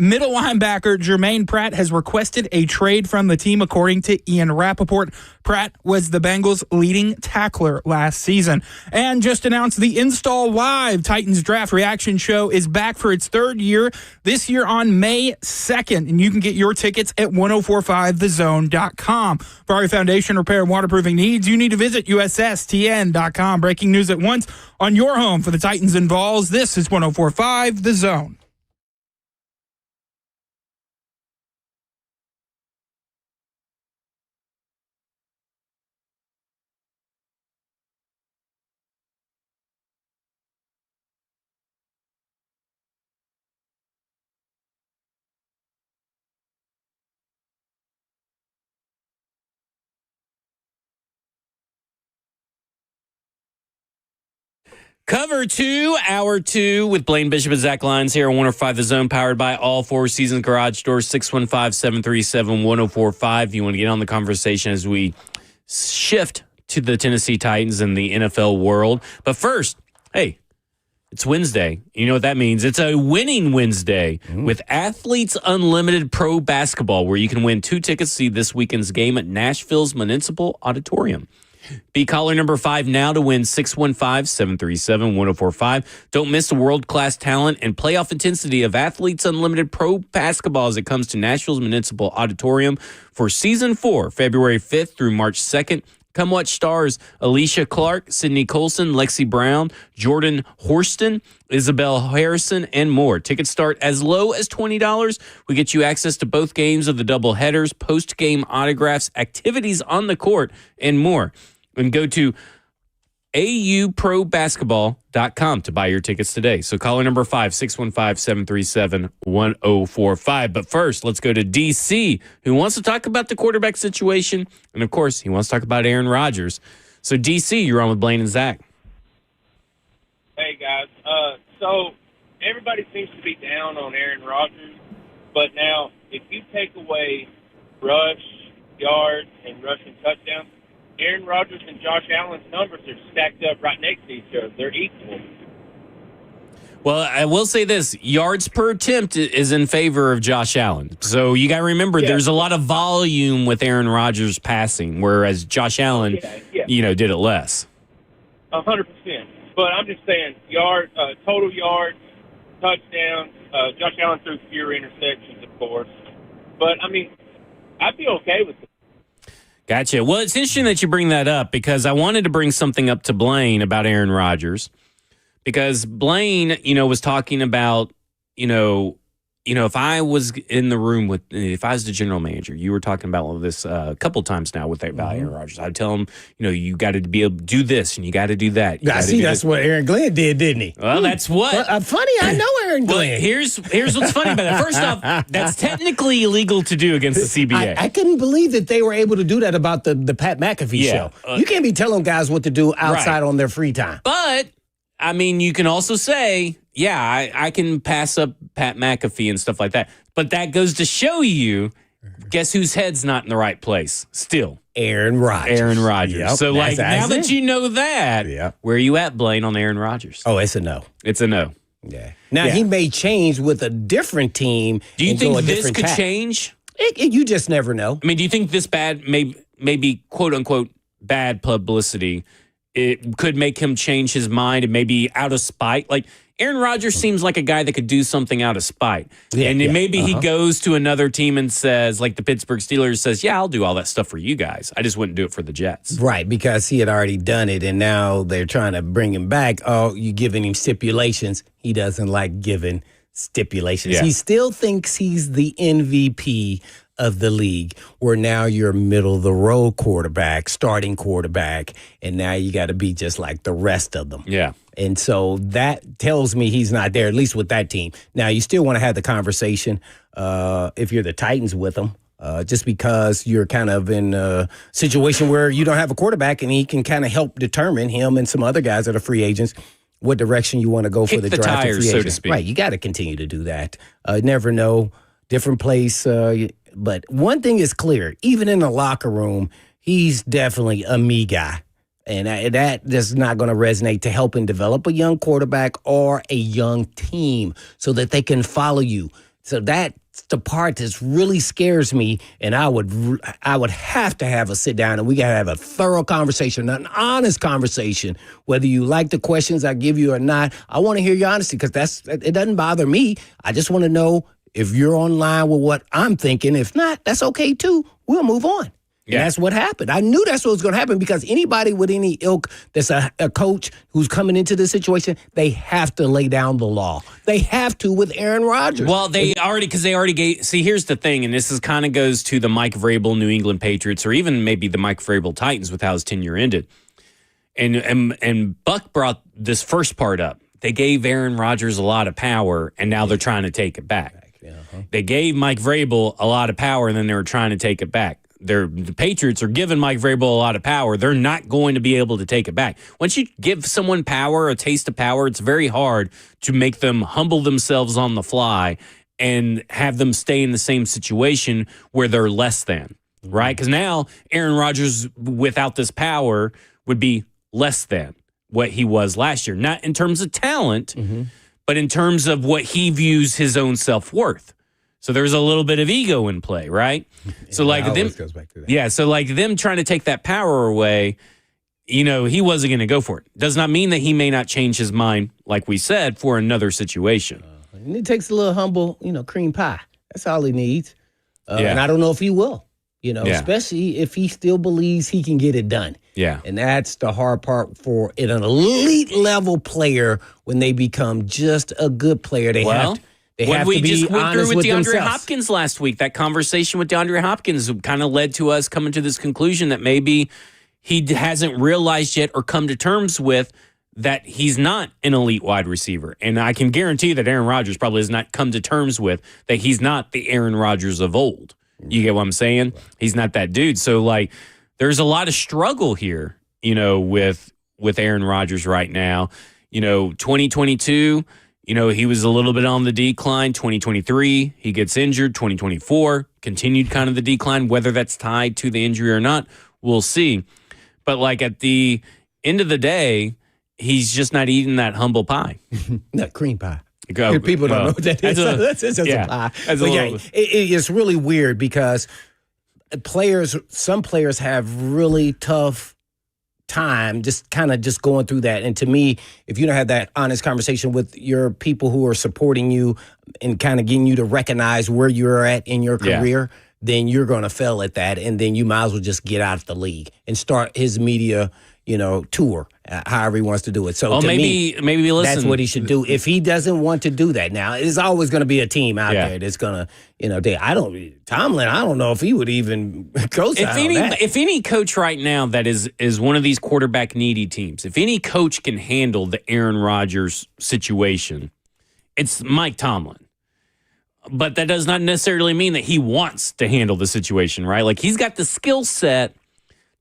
middle linebacker Jermaine Pratt has requested a trade from the team, according to Ian Rappaport. Pratt was the Bengals' leading tackler last season. And just announced the Install Live Titans Draft Reaction Show is back for its third year, this year on May 2nd. And you can get your tickets at 1045thezone.com. For all your foundation repair and waterproofing needs, you need to visit USSTN.com. Breaking news at once on your home for the Titans and Vols. This is 1045 The Zone. Cover 2, Hour 2 with Blaine Bishop and Zach Lyons here on 105 The Zone, powered by All Four Seasons Garage Doors, 615-737-1045. If you want to get on the conversation as we shift to the Tennessee Titans and the NFL world. But first, hey, it's Wednesday. You know what that means. It's a winning Wednesday with Athletes Unlimited Pro Basketball, where you can win 2 tickets to see this weekend's game at Nashville's Municipal Auditorium. Be caller number 5 now to win 615-737-1045. Don't miss the world-class talent and playoff intensity of Athletes Unlimited Pro Basketball as it comes to Nashville's Municipal Auditorium for Season 4, February 5th through March 2nd. Come watch stars Alicia Clark, Sydney Colson, Lexi Brown, Jordan Horston, Isabel Harrison, and more. Tickets start as low as $20. We get you access to both games of the doubleheaders, post-game autographs, activities on the court, and more. And go to auprobasketball.com to buy your tickets today. So caller number 5, 615-737-1045. But first, let's go to DC, who wants to talk about the quarterback situation. And, of course, he wants to talk about Aaron Rodgers. So, DC, you're on with Blaine and Zach. Hey, guys. So everybody seems to be down on Aaron Rodgers. But now, if you take away rush, yards, and rushing touchdowns, Aaron Rodgers and Josh Allen's numbers are stacked up right next to each other. They're equal. Well, I will say this. Yards per attempt is in favor of Josh Allen. So you got to remember there's a lot of volume with Aaron Rodgers passing, whereas Josh Allen, did it less. 100%. But I'm just saying, total yards, touchdowns. Josh Allen threw fewer interceptions, of course. But, I mean, I'd be okay with it. Gotcha. Well, it's interesting that you bring that up because I wanted to bring something up to Blaine about Aaron Rodgers because Blaine, was talking about, if I was in the room if I was the general manager, you were talking about all this a couple times now with Aaron Rodgers. I'd tell him, you got to be able to do this and you got to do that. That's what Aaron Glenn did, didn't he? Well, that's what. Funny, I know Aaron Glenn. Well, here's what's funny about that. First off, that's technically illegal to do against the CBA. I couldn't believe that they were able to do that about the Pat McAfee show. You can't be telling guys what to do outside on their free time. But, I mean, you can also say, I can pass up Pat McAfee and stuff like that. But that goes to show you, guess whose head's not in the right place still? Aaron Rodgers. Yep, so, now that you know that, where are you at, Blaine, on Aaron Rodgers? Oh, it's a no. It's a no. Yeah. Now, he may change with a different team. Do you think this could change? You just never know. I mean, do you think this maybe quote-unquote bad publicity, it could make him change his mind and maybe out of spite? Like, Aaron Rodgers seems like a guy that could do something out of spite. Maybe he goes to another team and says, like the Pittsburgh Steelers says, I'll do all that stuff for you guys. I just wouldn't do it for the Jets. Right, because he had already done it, and now they're trying to bring him back. Oh, you giving him stipulations. He doesn't like giving stipulations. Yeah. He still thinks he's the MVP of the league, where now you're middle-of-the-road quarterback, starting quarterback, and now you got to be just like the rest of them. Yeah. And so that tells me he's not there, at least with that team. Now, you still want to have the conversation if you're the Titans with him. just because you're kind of in a situation where you don't have a quarterback and he can kind of help determine, him and some other guys that are free agents, what direction you want to go for the draft. Tires, so to speak. Right, you got to continue to do that. Never know, different place. But one thing is clear, even in the locker room, he's definitely a me guy. And that is not going to resonate to helping develop a young quarterback or a young team so that they can follow you. So that's the part that really scares me, and I would have to have a sit down, and we got to have a thorough conversation, an honest conversation, whether you like the questions I give you or not. I want to hear your honesty because it doesn't bother me. I just want to know if you're on line with what I'm thinking. If not, that's okay too. We'll move on. Yeah. And that's what happened. I knew that's what was going to happen because anybody with any ilk that's a coach who's coming into this situation, they have to lay down the law. They have to with Aaron Rodgers. Well, they already gave. See, here's the thing, and this is kind of goes to the Mike Vrabel New England Patriots, or even maybe the Mike Vrabel Titans with how his tenure ended. And Buck brought this first part up. They gave Aaron Rodgers a lot of power, and now they're trying to take it back. They gave Mike Vrabel a lot of power, and then they were trying to take it back. The Patriots are giving Mike Vrabel a lot of power. They're not going to be able to take it back. Once you give someone power, a taste of power, it's very hard to make them humble themselves on the fly and have them stay in the same situation where they're less than, right? Because now Aaron Rodgers, without this power, would be less than what he was last year. Not in terms of talent, but in terms of what he views his own self-worth. So there's a little bit of ego in play, right? So like them, goes back to that. yeah. So like them trying to take that power away, he wasn't going to go for it. Does not mean that he may not change his mind, like we said, for another situation. And it takes a little humble, cream pie. That's all he needs. And I don't know if he will, especially if he still believes he can get it done. Yeah. And that's the hard part for an elite level player when they become just a good player. They have to. What we just went through with DeAndre themselves. Hopkins last week, that conversation with DeAndre Hopkins kind of led to us coming to this conclusion that maybe he hasn't realized yet or come to terms with that he's not an elite wide receiver. And I can guarantee that Aaron Rodgers probably has not come to terms with that he's not the Aaron Rodgers of old. You get what I'm saying? He's not that dude. So, there's a lot of struggle here, with Aaron Rodgers right now. 2022... he was a little bit on the decline. 2023, he gets injured. 2024, continued kind of the decline. Whether that's tied to the injury or not, we'll see. But at the end of the day, he's just not eating that humble pie. Not cream pie. People don't know what that is. That's just a pie. It's really weird because some players have really tough time just going through that. And to me, if you don't have that honest conversation with your people who are supporting you and kind of getting you to recognize where you're at in your career, then you're going to fail at that. And then you might as well just get out of the league and start his media, tour, however he wants to do it. So maybe listen, that's what he should do. If he doesn't want to do that now, there's always going to be a team out there that's going to, Tomlin, I don't know if he would even co-sign on that. If any coach right now that is one of these quarterback needy teams, if any coach can handle the Aaron Rodgers situation, it's Mike Tomlin. But that does not necessarily mean that he wants to handle the situation, right? He's got the skill set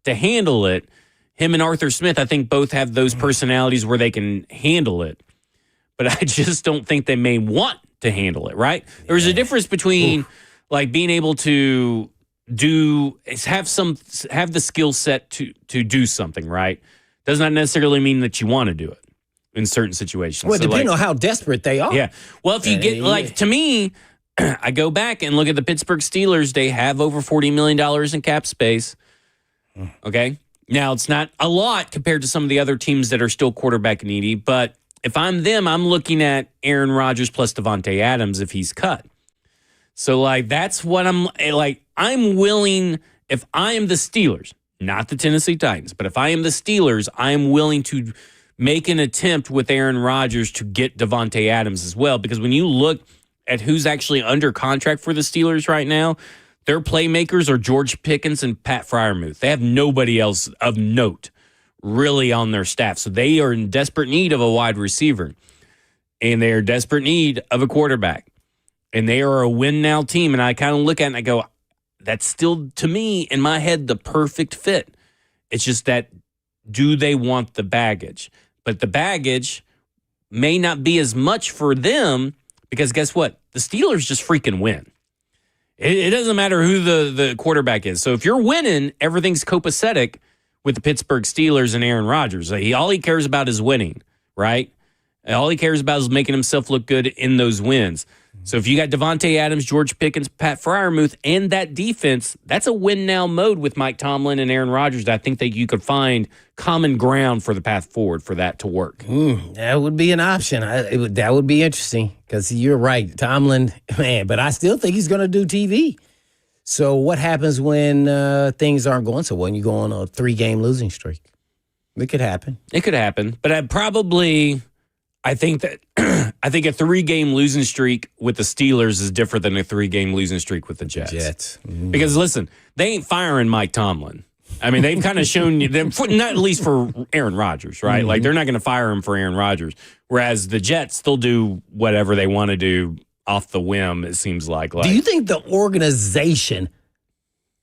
to handle it. Him and Arthur Smith, I think, both have those personalities where they can handle it. But I just don't think they may want to handle it, right? There's a difference between being able to have the skill set to do something, right? Does not necessarily mean that you want to do it in certain situations. Well, depending on how desperate they are. Yeah. Well, if you get to me, I go back and look at the Pittsburgh Steelers. They have over $40 million in cap space. Okay. Now, it's not a lot compared to some of the other teams that are still quarterback needy, but if I'm them, I'm looking at Aaron Rodgers plus Devontae Adams if he's cut. So, that's what I'm willing, if I am the Steelers, not the Tennessee Titans, but if I am the Steelers, I am willing to make an attempt with Aaron Rodgers to get Devontae Adams as well, because when you look at who's actually under contract for the Steelers right now, their playmakers are George Pickens and Pat Freiermuth. They have nobody else of note really on their staff. So they are in desperate need of a wide receiver. And they are desperate need of a quarterback. And they are a win-now team. And I kind of look at it and I go, that's still, to me, in my head, the perfect fit. It's just that, do they want the baggage? But the baggage may not be as much for them because guess what? The Steelers just freaking win. It doesn't matter who the quarterback is. So if you're winning, everything's copacetic with the Pittsburgh Steelers and Aaron Rodgers. All he cares about is winning, right? All he cares about is making himself look good in those wins. So if you got Devontae Adams, George Pickens, Pat Freiermuth, and that defense, that's a win-now mode with Mike Tomlin and Aaron Rodgers. I think that you could find common ground for the path forward for that to work. That would be an option. That would be interesting because you're right. Tomlin, man, but I still think he's going to do TV. So what happens when things aren't going so well? When you go on a 3-game losing streak? It could happen. It could happen. But I think that I think a 3-game losing streak with the Steelers is different than a 3-game losing streak with the Jets. Because listen, they ain't firing Mike Tomlin. I mean, they've kind of shown you them, not at least for Aaron Rodgers, right? Like they're not going to fire him for Aaron Rodgers. Whereas the Jets, they'll do whatever they want to do off the whim. It seems like. Do you think the organization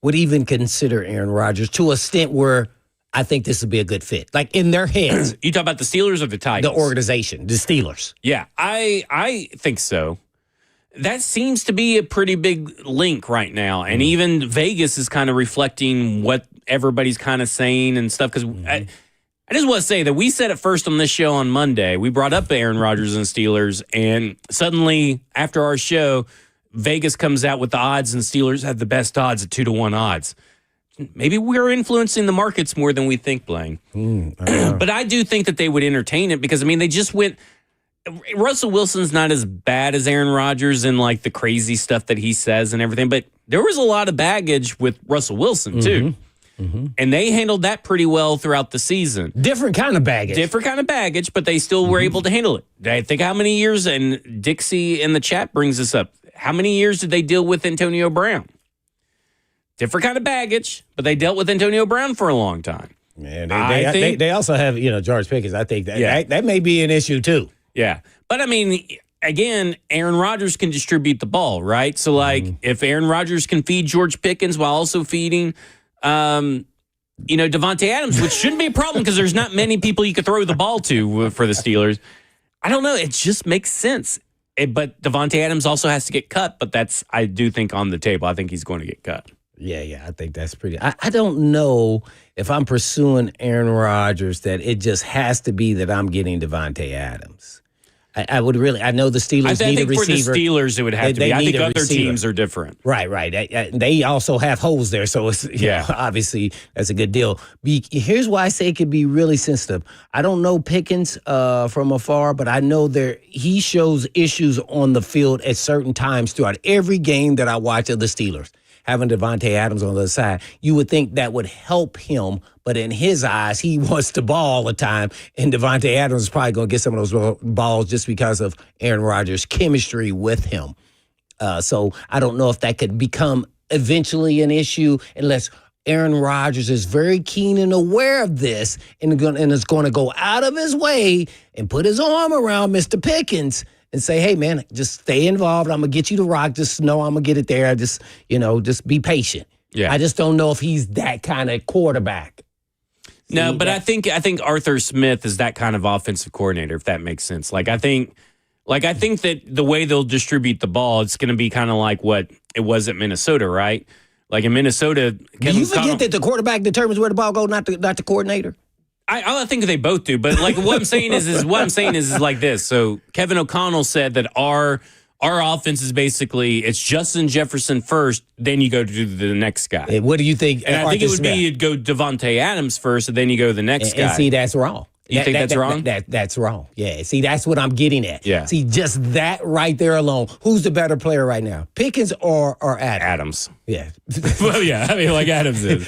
would even consider Aaron Rodgers to a extent where I think this would be a good fit? Like in their heads. You talk about the Steelers or the Titans? The organization, the Steelers. Yeah, I think so. That seems to be a pretty big link right now. And even Vegas is kind of reflecting what everybody's kind of saying and stuff. Because I just want to say that we said it first on this show on Monday. We brought up Aaron Rodgers and Steelers. And suddenly, after our show, Vegas comes out with the odds and Steelers have the best odds at 2-1 odds. Maybe we're influencing the markets more than we think, Blaine. But I do think that they would entertain it because, I mean, they just went. Russell Wilson's not as bad as Aaron Rodgers and like the crazy stuff that he says and everything, but there was a lot of baggage with Russell Wilson, too. And they handled that pretty well throughout the season. Different kind of baggage. But they still were able to handle it. I think how many years, and Dixie in the chat brings this up, how many years did they deal with Antonio Brown? Different kind of baggage, but they dealt with Antonio Brown for a long time. Man, they also have, George Pickens. I think that may be an issue too. Yeah. But I mean, again, Aaron Rodgers can distribute the ball, right? So like if Aaron Rodgers can feed George Pickens while also feeding Devontae Adams, which shouldn't be a problem because there's not many people you could throw the ball to for the Steelers. I don't know. It just makes sense. But Devontae Adams also has to get cut, but I do think on the table. I think he's going to get cut. Yeah, I think that's pretty. I don't know if I'm pursuing Aaron Rodgers that it just has to be that I'm getting Devontae Adams. I would really. I know the Steelers need a receiver. I think for the Steelers it would have to be. I think other teams are different. Right. They also have holes there, so it's obviously that's a good deal. Here's why I say it could be really sensitive. I don't know Pickens from afar, but I know he shows issues on the field at certain times throughout every game that I watch of the Steelers. Having Devontae Adams on the other side, you would think that would help him. But in his eyes, he wants the ball all the time. And Devontae Adams is probably going to get some of those balls just because of Aaron Rodgers' chemistry with him. So I don't know if that could become eventually an issue unless Aaron Rodgers is very keen and aware of this and is going to go out of his way and put his arm around Mr. Pickens and say, hey, man, just stay involved. I'm going to get you the rock. Just know I'm going to get it there. Just be patient. Yeah. I just don't know if he's that kind of quarterback. No, but I think Arthur Smith is that kind of offensive coordinator, if that makes sense. I think that the way they'll distribute the ball, it's going to be kind of like what it was at Minnesota, right? Like in Minnesota, do you forget that the quarterback determines where the ball goes, not the coordinator? I think they both do, but like what I'm saying is like this. So Kevin O'Connell said that our offense is basically it's Justin Jefferson first, then you go to the next guy. And what do you think? And I think it would be you'd go Devontae Adams first, and then you go to the next guy. And see, that's wrong. You think that's wrong? That's wrong. Yeah. See, that's what I'm getting at. Yeah. See, just that right there alone. Who's the better player right now? Pickens or Adams? Adams. Yeah. Well, yeah. I mean, like Adams is.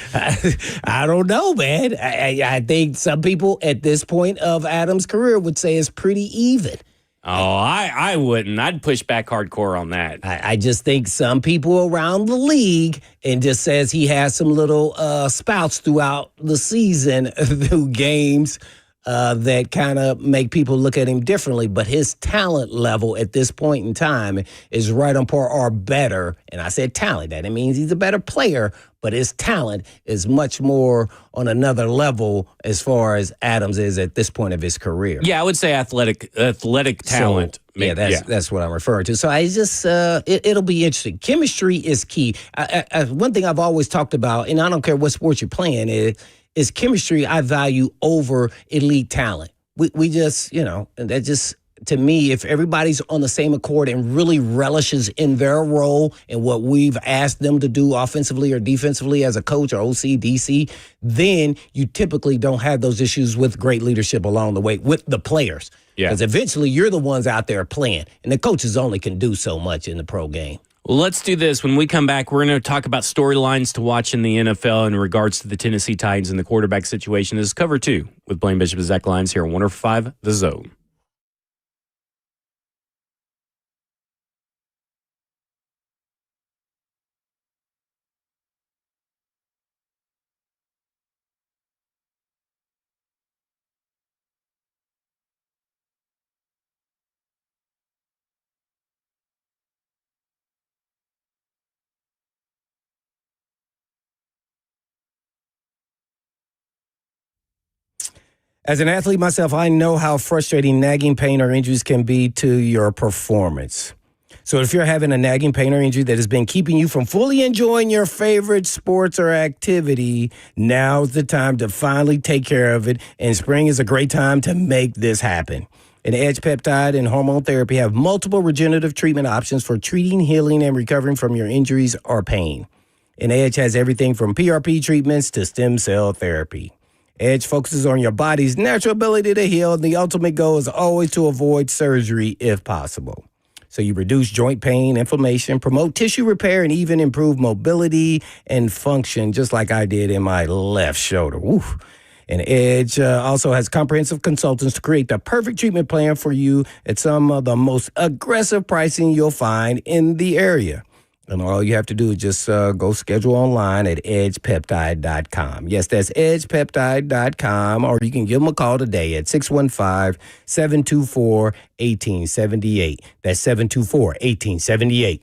I don't know, man. I think some people at this point of Adams' career would say it's pretty even. Oh, I wouldn't. I'd push back hardcore on that. I just think some people around the league and just says he has some little spouts throughout the season through games. that kind of make people look at him differently. But his talent level at this point in time is right on par or better. And I said talent. That means he's a better player, but his talent is much more on another level as far as Adams is at this point of his career. Yeah, I would say athletic talent. So, yeah, that's what I'm referring to. So I just it'll be interesting. Chemistry is key. One thing I've always talked about, and I don't care what sport you're playing, is chemistry I value over elite talent. We just, and that just, to me, if everybody's on the same accord and really relishes in their role and what we've asked them to do offensively or defensively as a coach or OC, DC, then you typically don't have those issues with great leadership along the way with the players. Yeah. Because eventually you're the ones out there playing, and the coaches only can do so much in the pro game. Well, let's do this. When we come back, we're going to talk about storylines to watch in the NFL in regards to the Tennessee Titans and the quarterback situation. This is Cover 2 with Blaine Bishop and Zach Lyons here on 105 The Zone. As an athlete myself, I know how frustrating nagging pain or injuries can be to your performance. So if you're having a nagging pain or injury that has been keeping you from fully enjoying your favorite sports or activity, now's the time to finally take care of it, and spring is a great time to make this happen. And Edge Peptide and Hormone Therapy have multiple regenerative treatment options for treating, healing, and recovering from your injuries or pain. And Edge has everything from PRP treatments to stem cell therapy. Edge focuses on your body's natural ability to heal, and the ultimate goal is always to avoid surgery if possible. So you reduce joint pain, inflammation, promote tissue repair, and even improve mobility and function, just like I did in my left shoulder. Woo. And Edge also has comprehensive consultants to create the perfect treatment plan for you at some of the most aggressive pricing you'll find in the area. And all you have to do is just go schedule online at edgepeptide.com. Yes, that's edgepeptide.com, or you can give them a call today at 615-724-1878. That's 724-1878.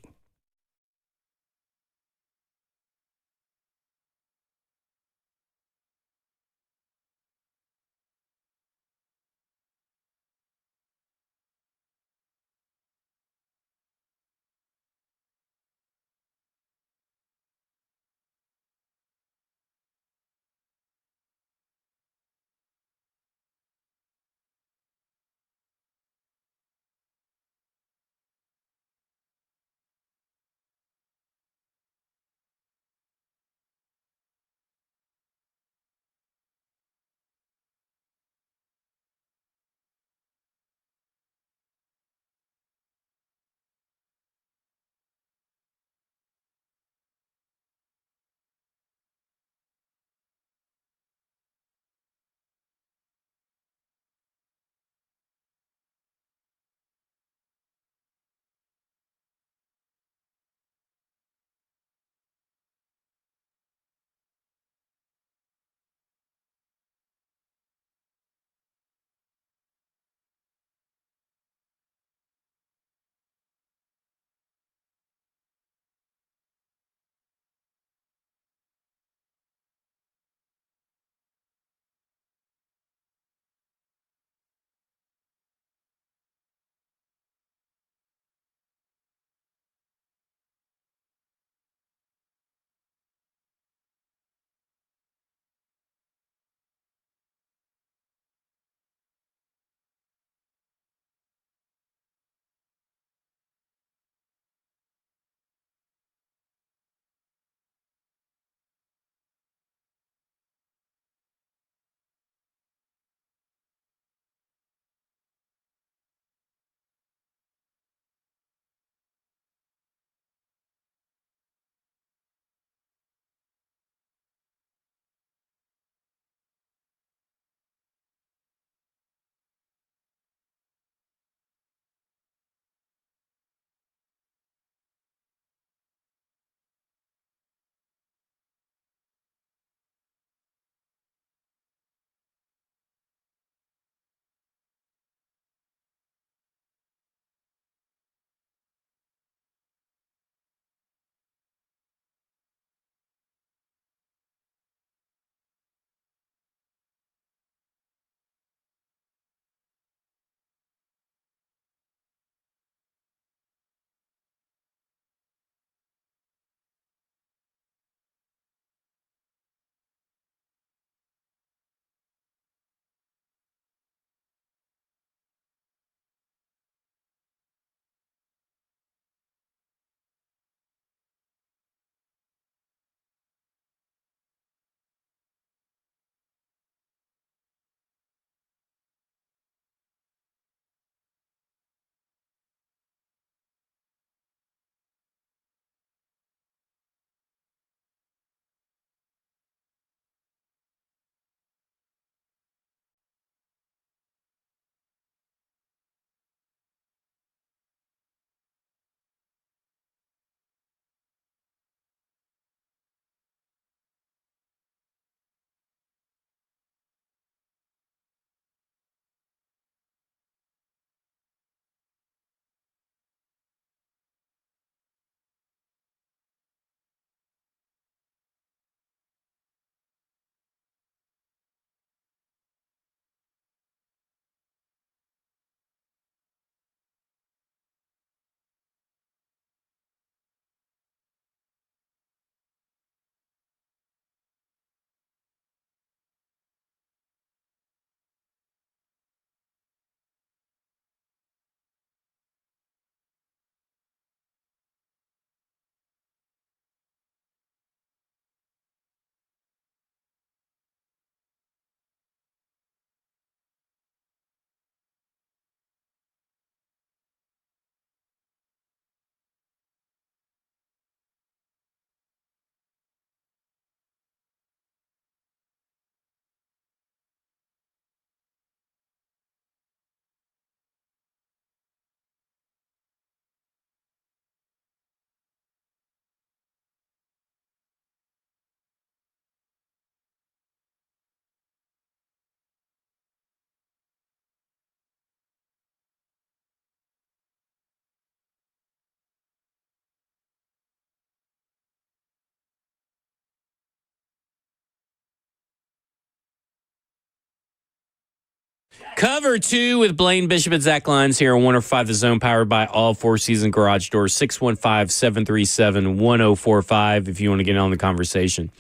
Cover 2 with Blaine Bishop and Zach Lyons here on 105 The Zone, powered by All Four Season Garage Doors, 615-737-1045 if you want to get on the conversation.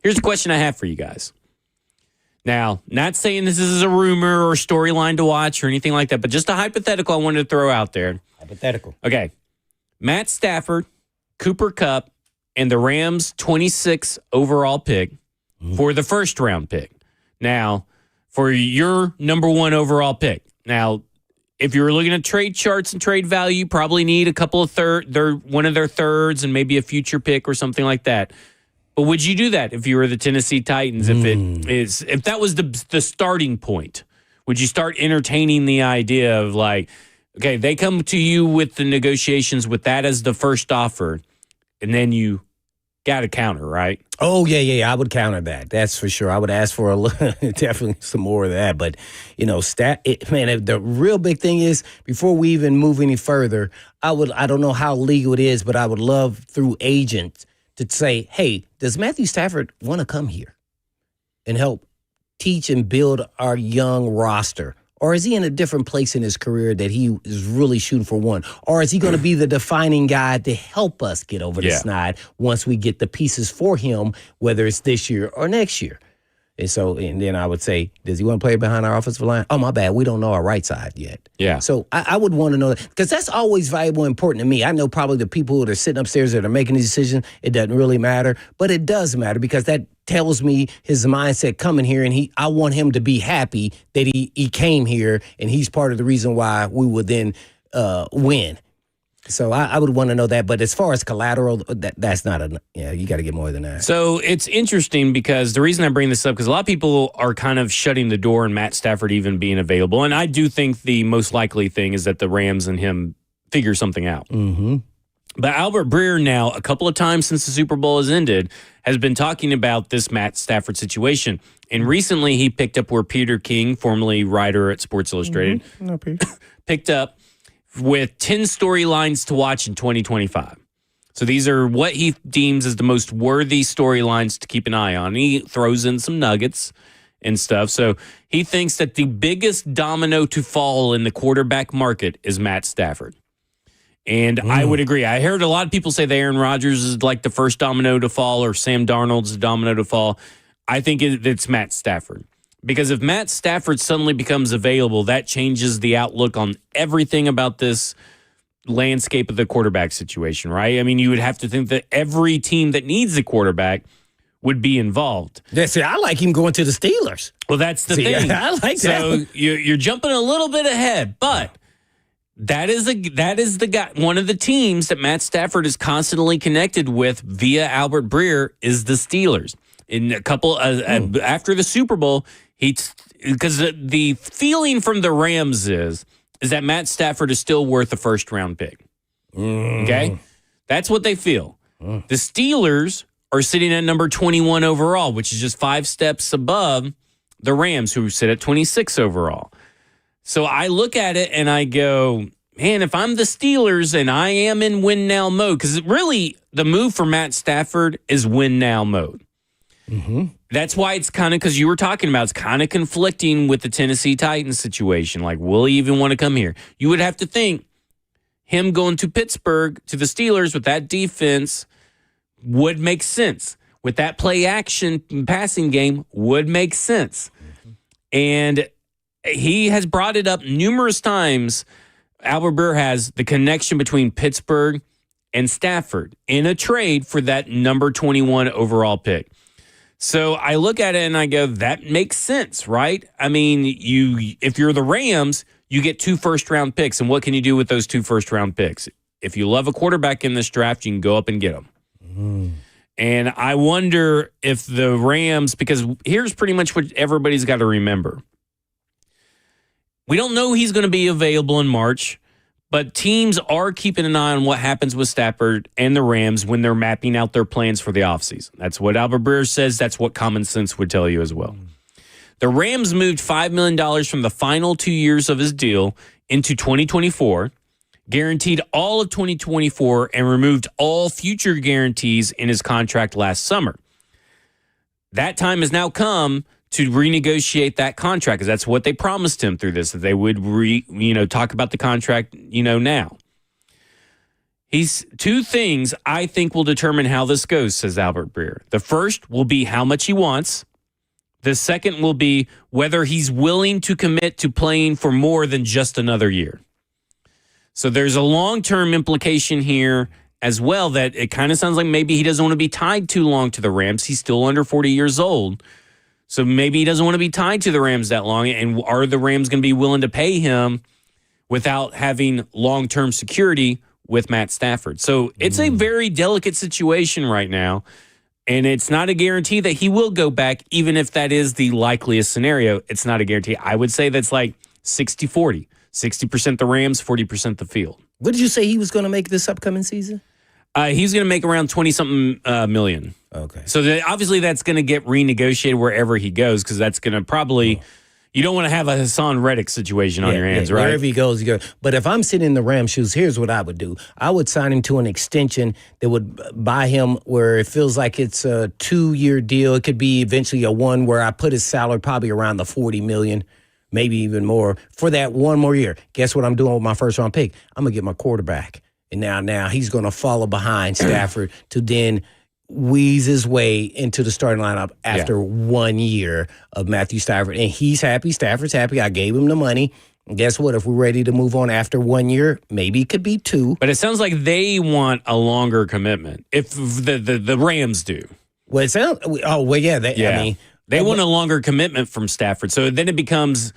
Here's a question I have for you guys. Now, not saying this is a rumor or storyline to watch or anything like that, but just a hypothetical I wanted to throw out there. Hypothetical. Okay. Matt Stafford, Cooper Kupp, and the Rams' 26 overall pick for the first round pick. Now, for your number 1 overall pick. Now, if you're looking at trade charts and trade value, you probably need a couple of one of their thirds and maybe a future pick or something like that. But would you do that if you were the Tennessee Titans? If that was the starting point, would you start entertaining the idea of like, okay, they come to you with the negotiations with that as the first offer, and then you got to counter, right? Oh, yeah. I would counter that. That's for sure. I would ask for definitely some more of that. But, the real big thing is, before we even move any further, I don't know how legal it is, but I would love through agents to say, hey, does Matthew Stafford want to come here and help teach and build our young roster? Or is he in a different place in his career that he is really shooting for one? Or is he going to be the defining guy to help us get over the snide once we get the pieces for him, whether it's this year or next year? And then I would say, does he want to play behind our offensive line? Oh, my bad. We don't know our right side yet. Yeah. So I would want to know that, because that's always valuable and important to me. I know probably the people who are sitting upstairs that are making the decision, it doesn't really matter. But it does matter, because that tells me his mindset coming here, and I want him to be happy that he came here, and he's part of the reason why we would then win. So I would want to know that. But as far as collateral, that's not you got to get more than that. So it's interesting, because the reason I bring this up, because a lot of people are kind of shutting the door on Matt Stafford even being available. And I do think the most likely thing is that the Rams and him figure something out. Mm-hmm. But Albert Breer now, a couple of times since the Super Bowl has ended, has been talking about this Matt Stafford situation. And recently he picked up where Peter King, formerly writer at Sports Illustrated, picked up with 10 storylines to watch in 2025. So these are what he deems as the most worthy storylines to keep an eye on. He throws in some nuggets and stuff. So he thinks that the biggest domino to fall in the quarterback market is Matt Stafford. And I would agree. I heard a lot of people say that Aaron Rodgers is like the first domino to fall, or Sam Darnold's the domino to fall. I think it's Matt Stafford. Because if Matt Stafford suddenly becomes available, that changes the outlook on everything about this landscape of the quarterback situation, right? I mean, you would have to think that every team that needs a quarterback would be involved. Yeah, see, I like him going to the Steelers. Well, that's the thing. I like that. So you're jumping a little bit ahead, but that is the guy. One of the teams that Matt Stafford is constantly connected with via Albert Breer is the Steelers. In a couple after the Super Bowl, because the feeling from the Rams is that Matt Stafford is still worth a first round pick. Okay, that's what they feel. The Steelers are sitting at number 21 overall, which is just 5 steps above the Rams, who sit at 26 overall. So I look at it and I go, man, if I'm the Steelers and I am in win now mode, because really the move for Matt Stafford is win now mode. Mm-hmm. That's why it's kind of, because you were talking about, it's kind of conflicting with the Tennessee Titans situation. Like, will he even want to come here? You would have to think him going to Pittsburgh, to the Steelers with that defense would make sense. With that play action passing game would make sense. Mm-hmm. And he has brought it up numerous times. Albert Breer has the connection between Pittsburgh and Stafford in a trade for that number 21 overall pick. So I look at it and I go, that makes sense, right? I mean, if you're the Rams, you get 2 first-round picks. And what can you do with those 2 first-round picks? If you love a quarterback in this draft, you can go up and get them. Mm. And I wonder if the Rams, because here's pretty much what everybody's got to remember. We don't know he's going to be available in March, but teams are keeping an eye on what happens with Stafford and the Rams when they're mapping out their plans for the offseason. That's what Albert Breer says. That's what common sense would tell you as well. The Rams moved $5 million from the final 2 years of his deal into 2024, guaranteed all of 2024, and removed all future guarantees in his contract last summer. That time has now come to renegotiate that contract, because that's what they promised him through this, that they would talk about the contract, now. He's two things I think will determine how this goes, says Albert Breer. The first will be how much he wants. The second will be whether he's willing to commit to playing for more than just another year. So there's a long-term implication here as well, that it kind of sounds like maybe he doesn't want to be tied too long to the Rams. He's still under 40 years old. So maybe he doesn't want to be tied to the Rams that long. And are the Rams going to be willing to pay him without having long-term security with Matt Stafford? So it's a very delicate situation right now. And it's not a guarantee that he will go back, even if that is the likeliest scenario. It's not a guarantee. I would say that's like 60-40. 60% the Rams, 40% the field. What did you say he was going to make this upcoming season? He's going to make around 20-something million. Okay. So obviously that's going to get renegotiated wherever he goes, because that's going to probably you don't want to have a Hassan Reddick situation on your hands, right? Wherever he goes, he goes. But if I'm sitting in the Rams' shoes, here's what I would do. I would sign him to an extension that would buy him where it feels like it's a 2-year deal. It could be eventually a one where I put his salary probably around the $40 million, maybe even more, for that one more year. Guess what I'm doing with my first-round pick? I'm going to get my quarterback. And now he's going to follow behind Stafford to then wheeze his way into the starting lineup after 1 year of Matthew Stafford. And he's happy. Stafford's happy. I gave him the money. And guess what? If we're ready to move on after 1 year, maybe it could be 2. But it sounds like they want a longer commitment, if the Rams do. Well, it sounds. Oh, well, yeah. I mean, they want a longer commitment from Stafford. So then it becomes,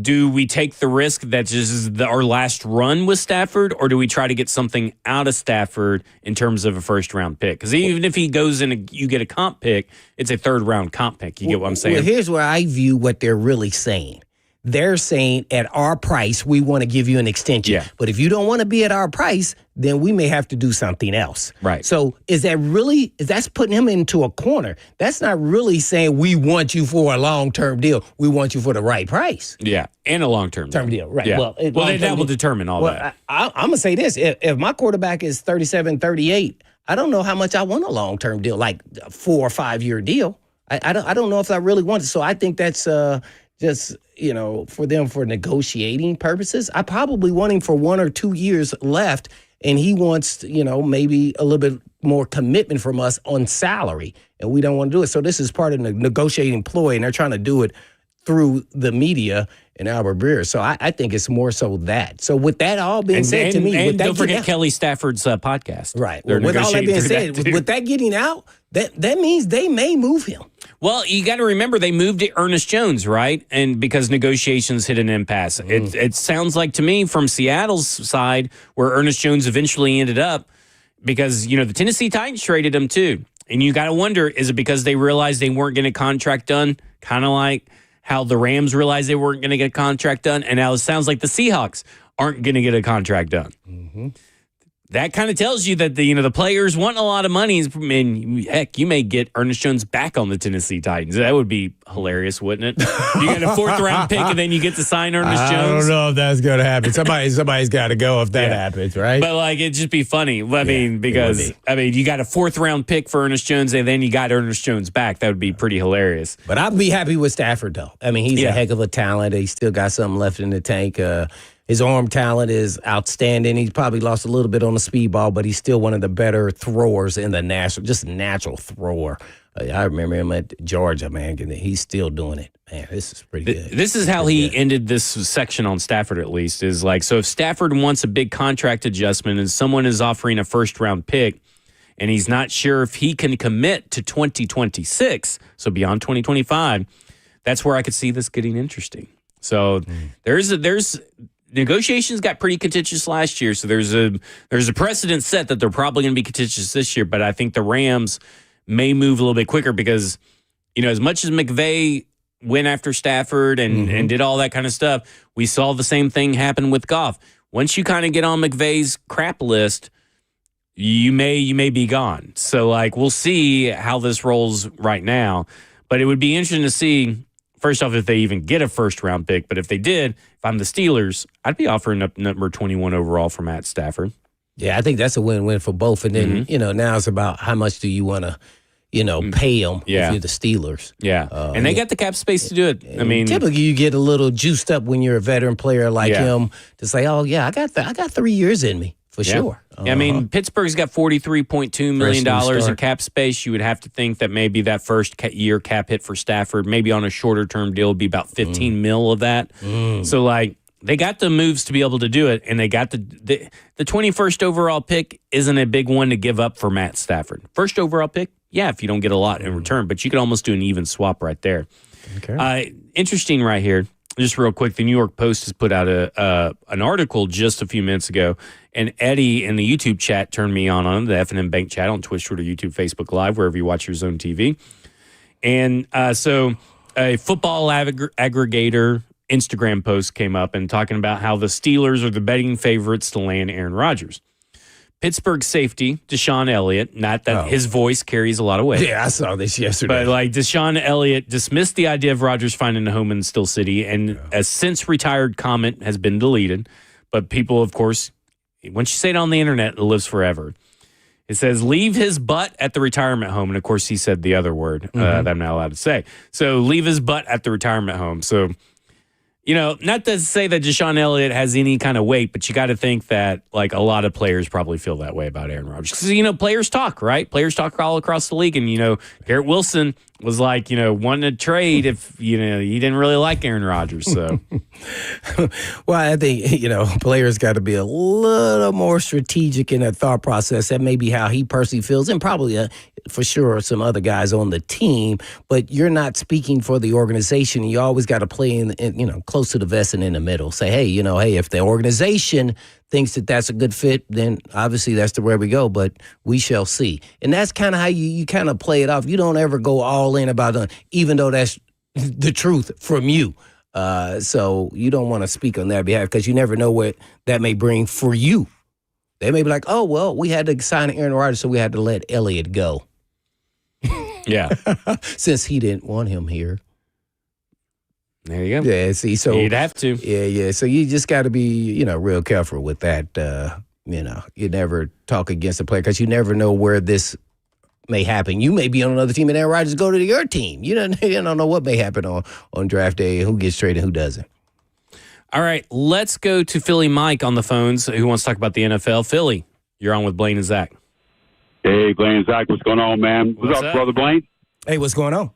do we take the risk that this is our last run with Stafford, or do we try to get something out of Stafford in terms of a first-round pick? Because even if he goes in and you get a comp pick, it's a third-round comp pick. You get what I'm saying? Well, here's where I view what they're really saying. They're saying at our price, we want to give you an extension. Yeah. But if you don't want to be at our price, then we may have to do something else. Right. So that's putting him into a corner. That's not really saying we want you for a long-term deal. We want you for the right price. Yeah, and a long-term deal. Right. Yeah. Well, that will determine all that. I'm going to say this. If my quarterback is 37, 38, I don't know how much I want a long-term deal, like a 4 or 5 year deal. I don't know if I really want it. So I think that's just, for them for negotiating purposes. I probably want him for 1 or 2 years left, and he wants, maybe a little bit more commitment from us on salary, and we don't want to do it. So this is part of the negotiating ploy, and they're trying to do it through the media and Albert Breer. So I think it's more so that. So with that all being said, to me, and don't forget Kelly Stafford's podcast. Right. With all that being said, with that getting out, that means they may move him. Well, you got to remember they moved to Ernest Jones, right? And because negotiations hit an impasse. It sounds like to me from Seattle's side, where Ernest Jones eventually ended up, because, the Tennessee Titans traded him too. And you got to wonder, is it because they realized they weren't getting a contract done? Kind of like how the Rams realized they weren't going to get a contract done. And now it sounds like the Seahawks aren't going to get a contract done. Mm-hmm. That kind of tells you that the players want a lot of money. And heck, you may get Ernest Jones back on the Tennessee Titans. That would be hilarious, wouldn't it? You get a 4th-round pick and then you get to sign Ernest Jones. I don't know if that's going to happen. Somebody's got to go if that happens, right? But it'd just be funny. I mean, because you got a 4th-round pick for Ernest Jones and then you got Ernest Jones back. That would be pretty hilarious. But I'd be happy with Stafford, though. I mean, he's a heck of a talent. He still got something left in the tank. His arm talent is outstanding. He's probably lost a little bit on the speedball, but he's still one of the better throwers in the natural thrower. I remember him at Georgia, man. He's still doing it. Man, this is pretty good. This is how he ended this section on Stafford, at least, is so if Stafford wants a big contract adjustment and someone is offering a 1st-round pick and he's not sure if he can commit to 2026, so beyond 2025, that's where I could see this getting interesting. So there's negotiations got pretty contentious last year, so there's a precedent set that they're probably going to be contentious this year. But I think the Rams may move a little bit quicker because, as much as McVay went after Stafford and did all that kind of stuff, we saw the same thing happen with Goff. Once you kind of get on McVay's crap list, you may be gone. So we'll see how this rolls right now. But it would be interesting to see, first off, if they even get a 1st-round pick. But if they did, if I'm the Steelers, I'd be offering up number 21 overall for Matt Stafford. Yeah, I think that's a win-win for both. And then, now it's about how much do you want to, pay him Yeah. if you're the Steelers. Yeah. And they got the cap space to do it. I mean, typically you get a little juiced up when you're a veteran player like him to say, "Oh yeah, I got 3 years in me for sure." I mean, Pittsburgh's got $43.2 million in cap space. You would have to think that maybe that first year cap hit for Stafford, maybe on a shorter term deal, would be about 15 mil of that. So, like, they got the moves to be able to do it, and they got the 21st overall pick isn't a big one to give up for Matt Stafford. First overall pick, yeah, if you don't get a lot in return, but you could almost do an even swap right there. Okay. Interesting right here. Just real quick, the New York Post has put out an article just a few minutes ago, and Eddie in the YouTube chat turned me on the F&M Bank chat on Twitch, Twitter, YouTube, Facebook Live, wherever you watch your Zone TV. And so a football aggregator Instagram post came up and talking about how the Steelers are the betting favorites to land Aaron Rodgers. Pittsburgh safety, Deshaun Elliott, not that his voice carries a lot of weight. Yeah, I saw this yesterday. But like Deshaun Elliott dismissed the idea of Rodgers finding a home in Steel City, and a since retired comment has been deleted. But people, of course, once you say it on the internet, it lives forever. It says, leave his butt at the retirement home. And of course, he said the other word that I'm not allowed to say. So leave his butt at the retirement home. So, not to say that Deshaun Elliott has any kind of weight, but you got to think that like a lot of players probably feel that way about Aaron Rodgers. Because, players talk, right? Players talk all across the league. And, Garrett Wilson was like, wanting to trade if, he didn't really like Aaron Rodgers. So, well, I think, players got to be a little more strategic in their thought process. That may be how he personally feels, and probably for sure some other guys on the team. But you're not speaking for the organization. You always got to play in, close to the vest and in the middle. Say, hey, if the organization thinks that that's a good fit, then obviously that's the way we go, but we shall see. And that's kind of how you kind of play it off. You don't ever go all in about it, even though that's the truth from you. So you don't want to speak on their behalf because you never know what that may bring for you. They may be like, oh, well, we had to sign Aaron Rodgers, so we had to let Elliott go. Yeah. Since he didn't want him here. There you go. Yeah, see, so you'd have to. Yeah. So you just got to be, real careful with that. You never talk against a player because you never know where this may happen. You may be on another team and Aaron Rodgers go to your team. You don't know what may happen on draft day, who gets traded, who doesn't. All right, let's go to Philly Mike on the phones who wants to talk about the NFL. Philly, you're on with Blaine and Zach. Hey, Blaine and Zach, what's going on, man? What's up, brother Blaine? Hey, what's going on?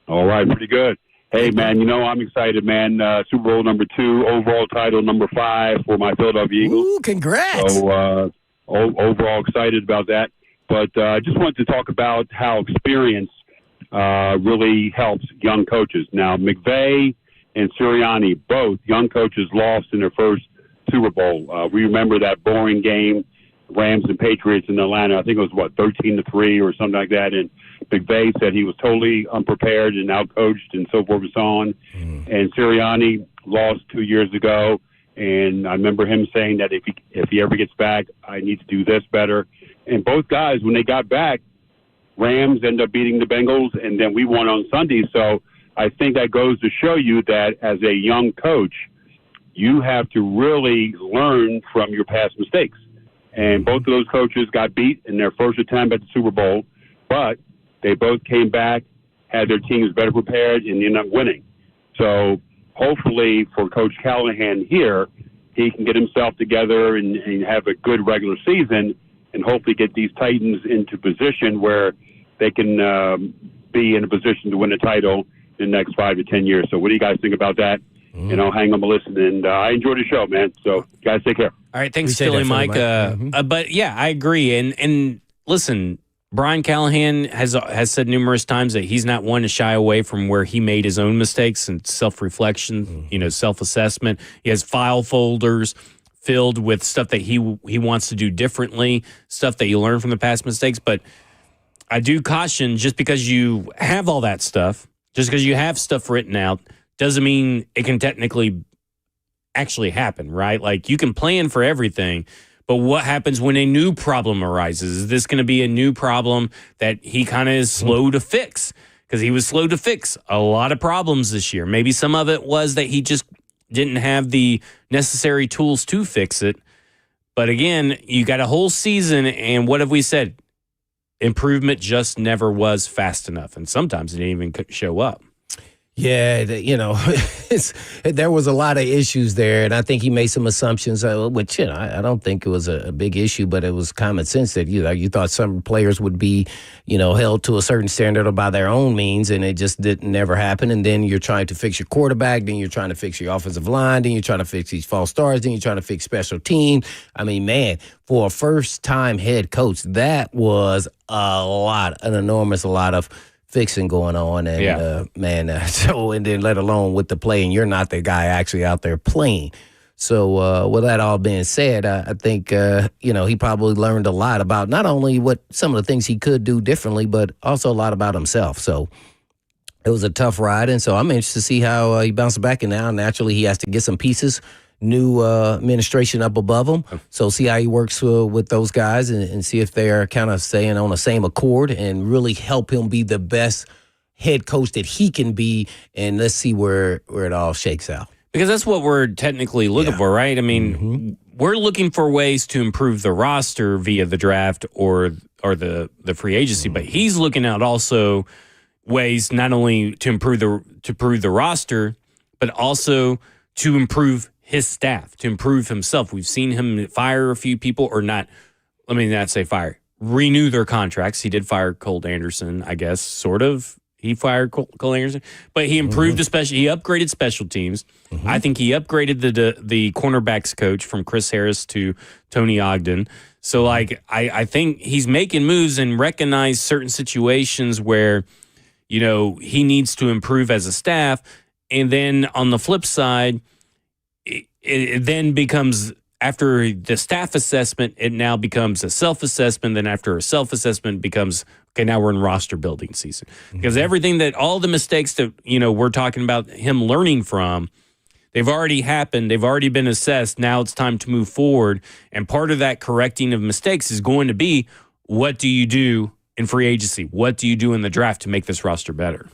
All right, pretty good. Hey, man, I'm excited, man. Super Bowl number 2, overall title number 5 for my Philadelphia Eagles. Ooh, congrats. So overall excited about that. But I just wanted to talk about how experience really helps young coaches. Now, McVay and Sirianni, both young coaches, lost in their first Super Bowl. We remember that boring game, Rams and Patriots in Atlanta. I think it was, 13-3 or something like that. And McVay said he was totally unprepared and outcoached and so forth and so on. And Sirianni lost 2 years ago. And I remember him saying that if he ever gets back, I need to do this better. And both guys, when they got back, Rams ended up beating the Bengals, and then we won on Sunday. So I think that goes to show you that as a young coach, you have to really learn from your past mistakes. And both of those coaches got beat in their first attempt at the Super Bowl, but they both came back, had their teams better prepared, and ended up winning. So hopefully for Coach Callahan here, he can get himself together and have a good regular season and hopefully get these Titans into position where they can be in a position to win a title in the next 5 to 10 years. So what do you guys think about that? I'll hang them a listen. And I enjoyed the show, man. So guys, take care. All right, thanks, Philly Mike. But yeah, I agree. And listen, Brian Callahan has said numerous times that he's not one to shy away from where he made his own mistakes and self-reflection, self-assessment. He has file folders filled with stuff that he wants to do differently, stuff that you learn from the past mistakes. But I do caution, just because you have all that stuff, just because you have stuff written out, doesn't mean it can technically actually happen, right? Like, you can plan for everything, but what happens when a new problem arises? Is this going to be a new problem that he kind of is slow to fix? Because he was slow to fix a lot of problems this year. Maybe some of it was that he just didn't have the necessary tools to fix it. But again, you got a whole season, and what have we said? improvement just never was fast enough. And sometimes it didn't even show up. Yeah, there was a lot of issues there, and I think he made some assumptions, which I don't think it was a big issue, but it was common sense that you thought some players would be, held to a certain standard or by their own means, and it just didn't never happen. And then you're trying to fix your quarterback, then you're trying to fix your offensive line, then you're trying to fix these false starts, then you're trying to fix special teams. I mean, man, for a first-time head coach, that was an enormous lot of fixing going on, and and then let alone with the play, and you're not the guy actually out there playing. So with that all being said, I think he probably learned a lot about not only what some of the things he could do differently, but also a lot about himself. So it was a tough ride, and so I'm interested to see how he bounces back. And now naturally he has to get some pieces, new administration up above him. So see how he works with those guys and see if they're kind of staying on the same accord and really help him be the best head coach that he can be. And let's see where it all shakes out. Because that's what we're technically looking for, right? I mean, we're looking for ways to improve the roster via the draft or the free agency, but he's looking at also ways not only to improve the roster, but also to improve his staff, to improve himself. We've seen him fire a few people, or not. Let me not say fire. Renew their contracts. He did fire Colt Anderson, I guess, sort of. He fired Colt Anderson, but he improved He upgraded special teams. I think he upgraded the cornerbacks coach from Chris Harris to Tony Ogden. So, I think he's making moves and recognize certain situations where, he needs to improve as a staff. And then on the flip side, it then becomes, after the staff assessment, it now becomes a self-assessment. Then after a self-assessment becomes, okay, now we're in roster building season. Because all the mistakes that, we're talking about him learning from, they've already happened. They've already been assessed. Now it's time to move forward. And part of that correcting of mistakes is going to be, what do you do in free agency? What do you do in the draft to make this roster better?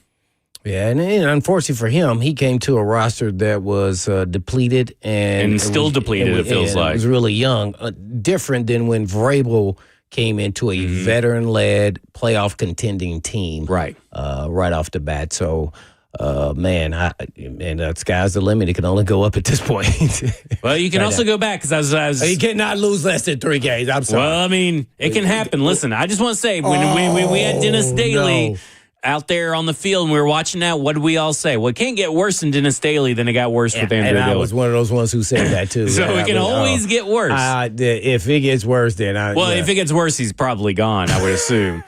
Yeah, and unfortunately for him, he came to a roster that was depleted and still depleted. It feels like it was really young, different than when Vrabel came into a veteran-led playoff contending team, right off the bat. So, the sky's the limit. It can only go up at this point. Well, you can also go back because he cannot lose less than 3 games. I'm sorry. Well, I mean, it can happen. Listen, I just want to say when we had Dennis Daly out there on the field and we were watching that, what did we all say? Well, it can't get worse than Dennis Daly than it got worse with Andrew Dillard. And I was one of those ones who said that too. So it can always get worse. If it gets worse, then if it gets worse, he's probably gone, I would assume.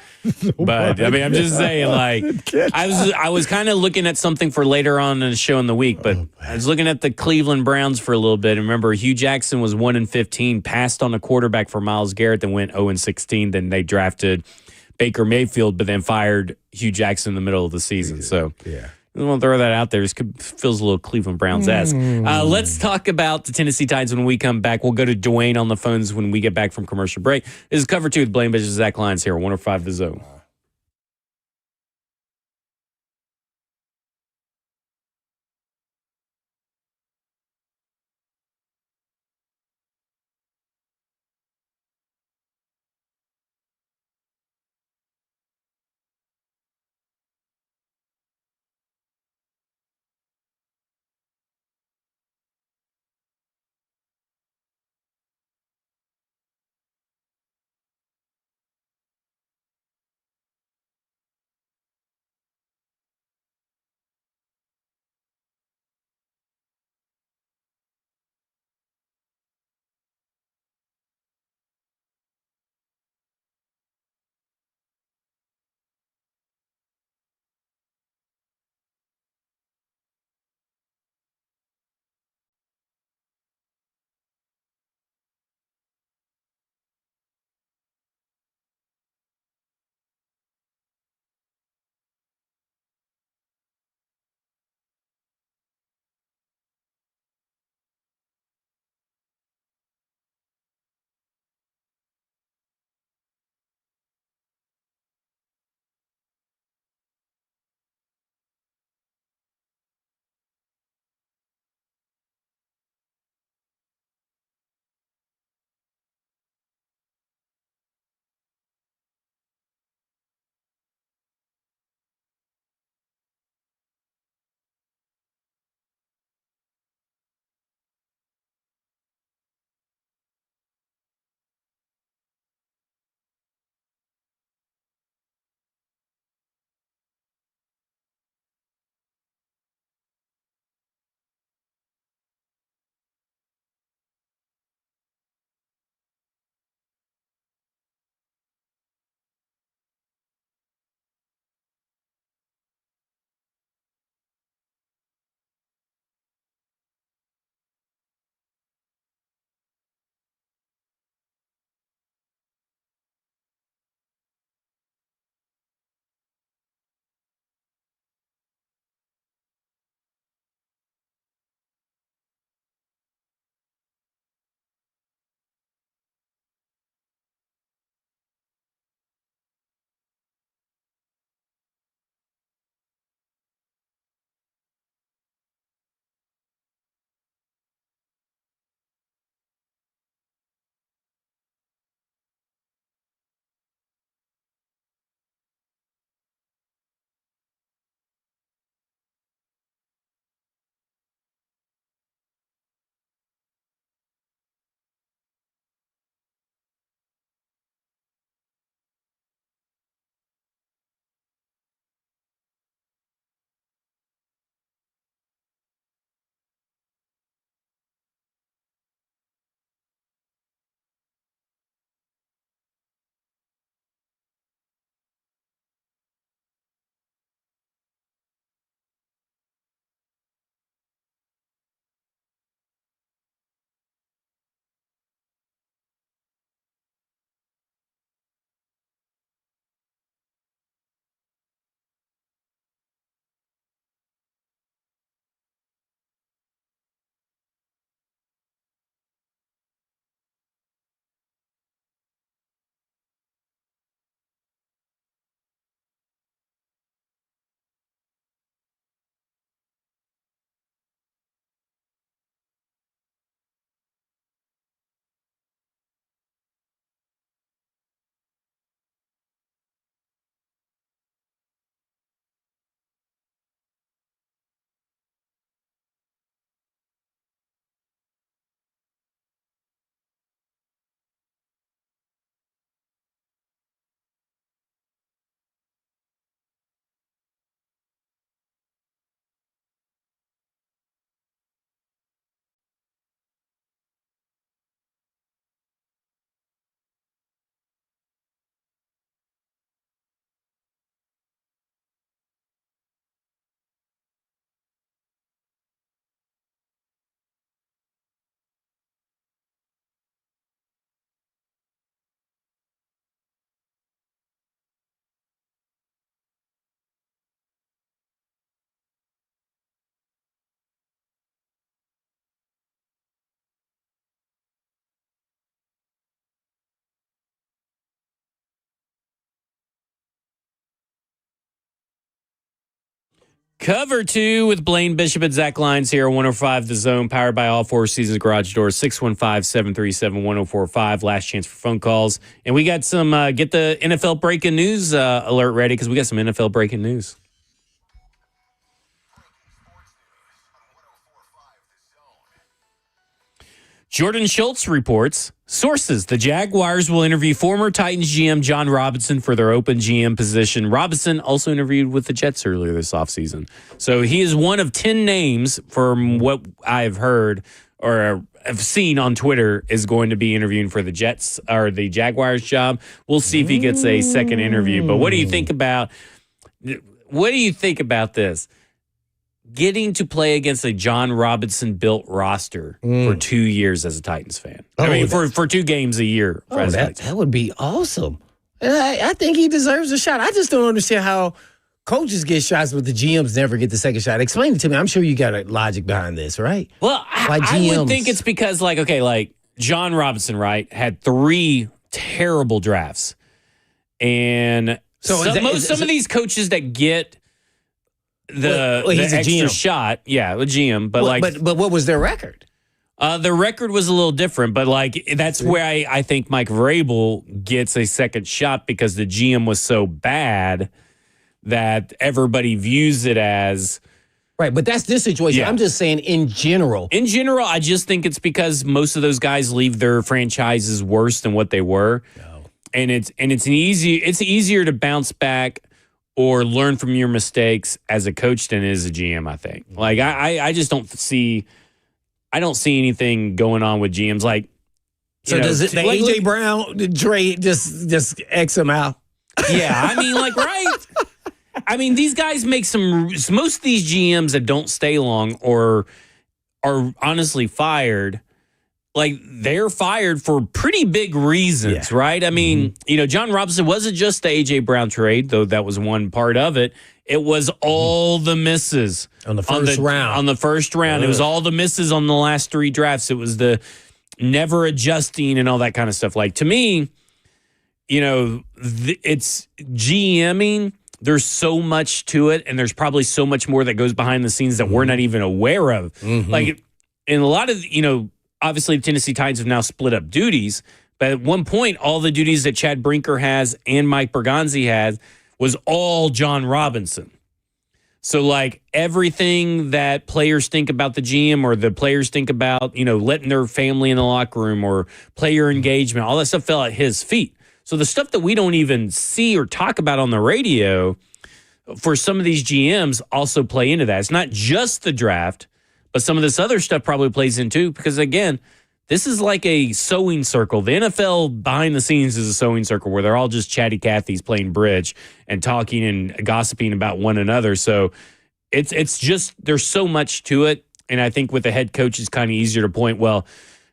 But I mean, I'm just saying, I was kind of looking at something for later on in the show in the week, but I was looking at the Cleveland Browns for a little bit. And remember, Hugh Jackson was 1-15, passed on a quarterback for Myles Garrett, then went 0-16. Then they drafted Baker Mayfield, but then fired Hugh Jackson in the middle of the season. So I want to throw that out there. It feels a little Cleveland Browns-esque. Let's talk about the Tennessee Titans when we come back. We'll go to Dwayne on the phones when we get back from commercial break. This is Cover 2 with Blaine Bishop, Zach Lyons here, 105 The Zone. Cover 2 with Blaine Bishop and Zach Lyons here on 105 The Zone, powered by All Four Seasons Garage Doors, 615-737-1045. Last chance for phone calls. And we got some, get the NFL breaking news alert ready because we got some NFL breaking news. Jordan Schultz reports, sources, the Jaguars will interview former Titans GM John Robinson for their open GM position. Robinson also interviewed with the Jets earlier this offseason. So he is one of 10 names from what I've heard or have seen on Twitter is going to be interviewing for the Jets or the Jaguars job. We'll see if he gets a second interview. But what do you think about this? Getting to play against a John Robinson built roster for 2 years as a Titans fan. For 2 games a year. That would be awesome. And I think he deserves a shot. I just don't understand how coaches get shots, but the GMs never get the second shot. Explain it to me. I'm sure you got a logic behind this, right? Well, I would think it's because, like John Robinson, right, had 3 terrible drafts. And some of these coaches that get the extra shot, a GM, but but what was their record? The record was a little different, but that's where I think Mike Vrabel gets a second shot because the GM was so bad that everybody views it as right. But that's this situation. Yeah. I'm just saying in general. In general, I just think it's because most of those guys leave their franchises worse than what they were, and it's easier to bounce back or learn from your mistakes as a coach than as a GM, I think. I just don't see anything going on with GMs. Does the AJ Brown trade just X him out? Yeah, right? These guys make most of these GMs that don't stay long or are honestly fired, they're fired for pretty big reasons, right? John Robinson wasn't just the A.J. Brown trade, though that was one part of it. It was all the misses. On the first round. On the first round. It was all the misses on the last 3 drafts. It was the never adjusting and all that kind of stuff. To me, it's GMing. There's so much to it, and there's probably so much more that goes behind the scenes that we're not even aware of. In a lot of, obviously, the Tennessee Titans have now split up duties, but at one point, all the duties that Chad Brinker has and Mike Bergonzi had was all John Robinson. So, everything that players think about the GM or the players think about, letting their family in the locker room or player engagement, all that stuff fell at his feet. So the stuff that we don't even see or talk about on the radio for some of these GMs also play into that. It's not just the draft, but some of this other stuff probably plays in too, because again, this is like a sewing circle. The NFL behind the scenes is a sewing circle where they're all just chatty Cathys playing bridge and talking and gossiping about one another. So it's just, there's so much to it. And I think with the head coach, it's kind of easier to point, well,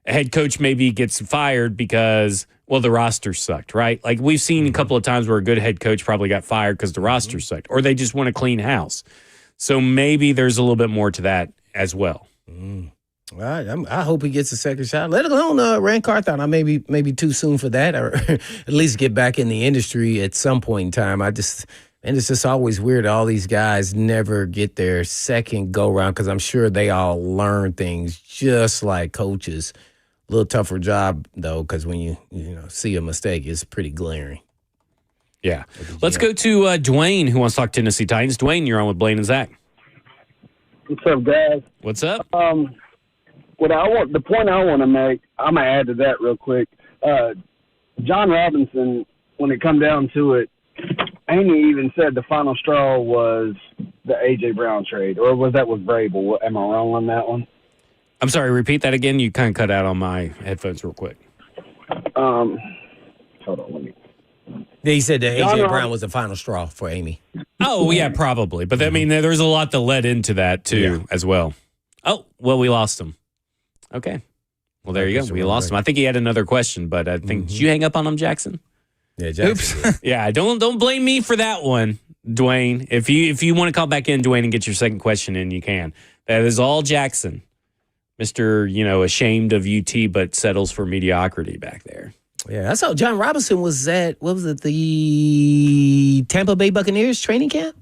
a head coach maybe gets fired because, the roster sucked, right? We've seen a couple of times where a good head coach probably got fired because the roster sucked, or they just want to clean house. So maybe there's a little bit more to that as well. All right, I hope he gets a second shot. Let alone Rand Carthon. I maybe too soon for that, or at least get back in the industry at some point in time. And it's just always weird. All these guys never get their second go round because I'm sure they all learn things just like coaches. A little tougher job though, because when you see a mistake, it's pretty glaring. Yeah. Let's go to Dwayne, who wants to talk Tennessee Titans. Dwayne, you're on with Blaine and Zach. What's up, guys? What's up? The point I want to make, I'm gonna add to that real quick. John Robinson, when it come down to it, Amy even said the final straw was the A.J. Brown trade, or was that with Vrabel? Am I wrong on that one? I'm sorry, repeat that again. You kind of cut out on my headphones real quick. Hold on, let me. He said that A.J. Brown was the final straw for Amy. Oh, yeah, probably. But, there's a lot that led into that, too, as well. Oh, well, we lost him. Okay. Well, there you go. We lost him. I think he had another question, but I think, did you hang up on him, Jackson? Yeah, Jackson. Oops. Yeah, don't blame me for that one, Dwayne. If you want to call back in, Dwayne, and get your second question in, you can. That is all Jackson. Mr., ashamed of UT, but settles for mediocrity back there. Yeah, I saw John Robinson was at, the Tampa Bay Buccaneers training camp?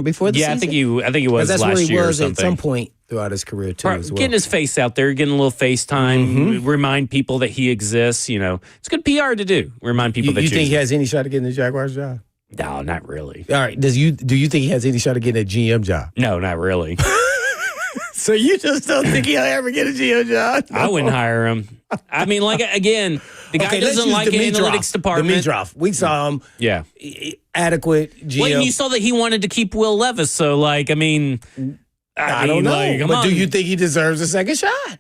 before the season? I think he was that's last where he year was or at something. some point throughout his career too. As well. Getting his face out there, getting a little face time, remind people that he exists. It's good PR to do. Remind people that you think he has any shot at getting the Jaguars job? No, not really. All right. Do you think he has any shot at getting a GM job? No, not really. So you just don't think he'll ever get a GM job? I wouldn't hire him. I mean, like, again, the guy doesn't like an analytics department. Dimitrov. We saw him. Yeah. Adequate GM. Well, you saw that he wanted to keep Will Levis. So, like, I mean, I don't know. Like, but do you think he deserves a second shot?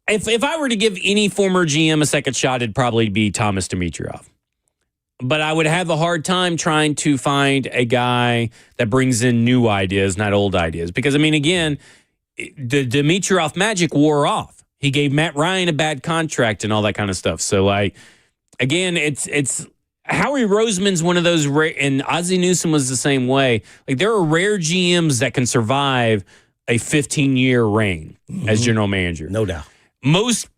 If I were to give any former GM a second shot, it'd probably be Thomas Dimitrov. But I would have a hard time trying to find a guy that brings in new ideas, not old ideas. Because, I mean, again, the Dimitrov magic wore off. He gave Matt Ryan a bad contract and all that kind of stuff. So, like, again, it's Howie Roseman's one of those rare, and Ozzie Newsome was the same way. Like, there are rare GMs that can survive a 15-year reign as general manager. No doubt. Most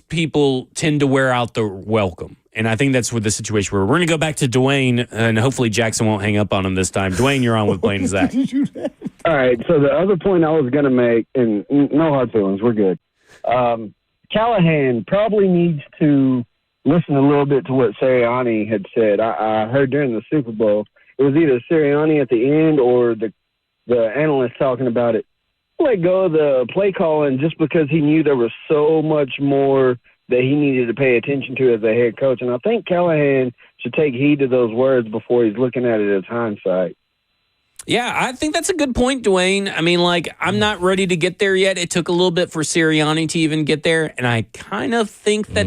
people tend to wear out the welcome. And I think that's what the situation we're going to go back to Dwayne, and hopefully Jackson won't hang up on him this time. Dwayne, you're on with Blaine and Zach. All right, so the other point I was going to make, and no hard feelings, we're good. Callahan probably needs to listen a little bit to what Sirianni had said. I heard during the Super Bowl, it was either Sirianni at the end or the analyst talking about it. Let go of the play calling just because he knew there was so much more that he needed to pay attention to as a head coach. And I think Callahan should take heed to those words before he's looking at it as hindsight. Yeah, I think that's a good point, Dwayne. I mean, like, I'm not ready to get there yet. It took a little bit for Sirianni to even get there. And I kind of think that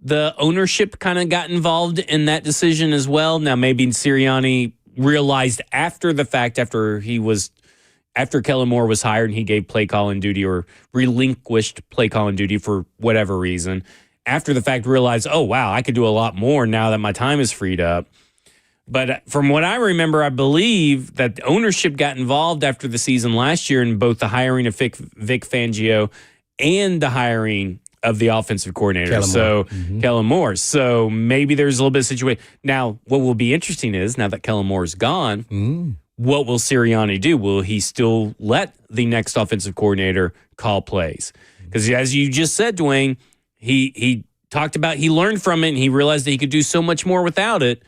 the ownership kind of got involved in that decision as well. Now, maybe Sirianni realized after the fact, after Kellen Moore was hired and he gave play calling duty or relinquished play calling duty for whatever reason, after the fact realized, oh, wow, I could do a lot more now that my time is freed up. But from what I remember, I believe that the ownership got involved after the season last year in both the hiring of Vic Fangio and the hiring of the offensive coordinator. Kellen Moore. So maybe there's a little bit of situation. Now, what will be interesting is now that Kellen Moore is gone, what will Sirianni do? Will he still let the next offensive coordinator call plays? Because as you just said, Dwayne, he talked about he learned from it and he realized that he could do so much more without it.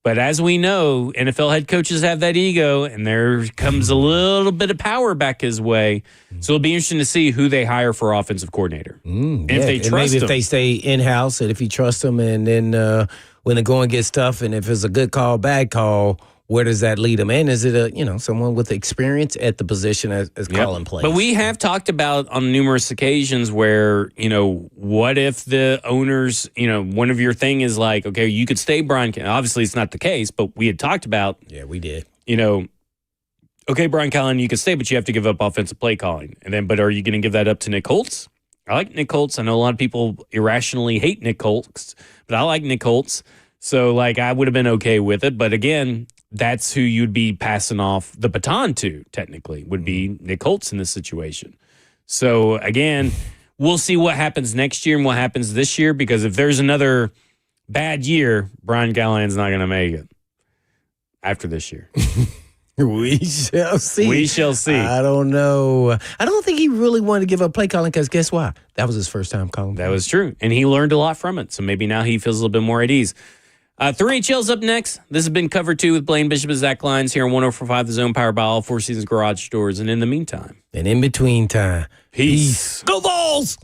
But as we know, NFL head coaches have that ego, and there comes a little bit of power back his way. So it'll be interesting to see who they hire for offensive coordinator. And if they trust him. Maybe if they stay in-house and if he trusts them, and then when the going gets tough, and if it's a good call, bad call, where does that lead him? And is it someone with experience at the position as calling plays? But we have talked about on numerous occasions where, what if the owners, one of your thing is like, okay, you could stay Brian. Obviously, it's not the case, but we had talked about. Yeah, we did. Okay, Brian Callahan, you can stay, but you have to give up offensive play calling. But are you going to give that up to Nick Holtz? I like Nick Holtz. I know a lot of people irrationally hate Nick Holtz, but I like Nick Holtz. So, I would have been okay with it. But again, that's who you'd be passing off the baton to, technically, would be Nick Holtz in this situation. So, again, we'll see what happens next year and what happens this year, because if there's another bad year, Brian Callahan's not going to make it after this year. We shall see. We shall see. I don't know. I don't think he really wanted to give up play calling because guess what? That was his first time calling. That was true. And he learned a lot from it. So maybe now he feels a little bit more at ease. 3HL's up next. This has been Cover 2 with Blaine Bishop and Zach Lyons here on 104.5 The Zone, powered by all Four Seasons Garage Doors. And in the meantime. And in between time. Peace. Go Vols!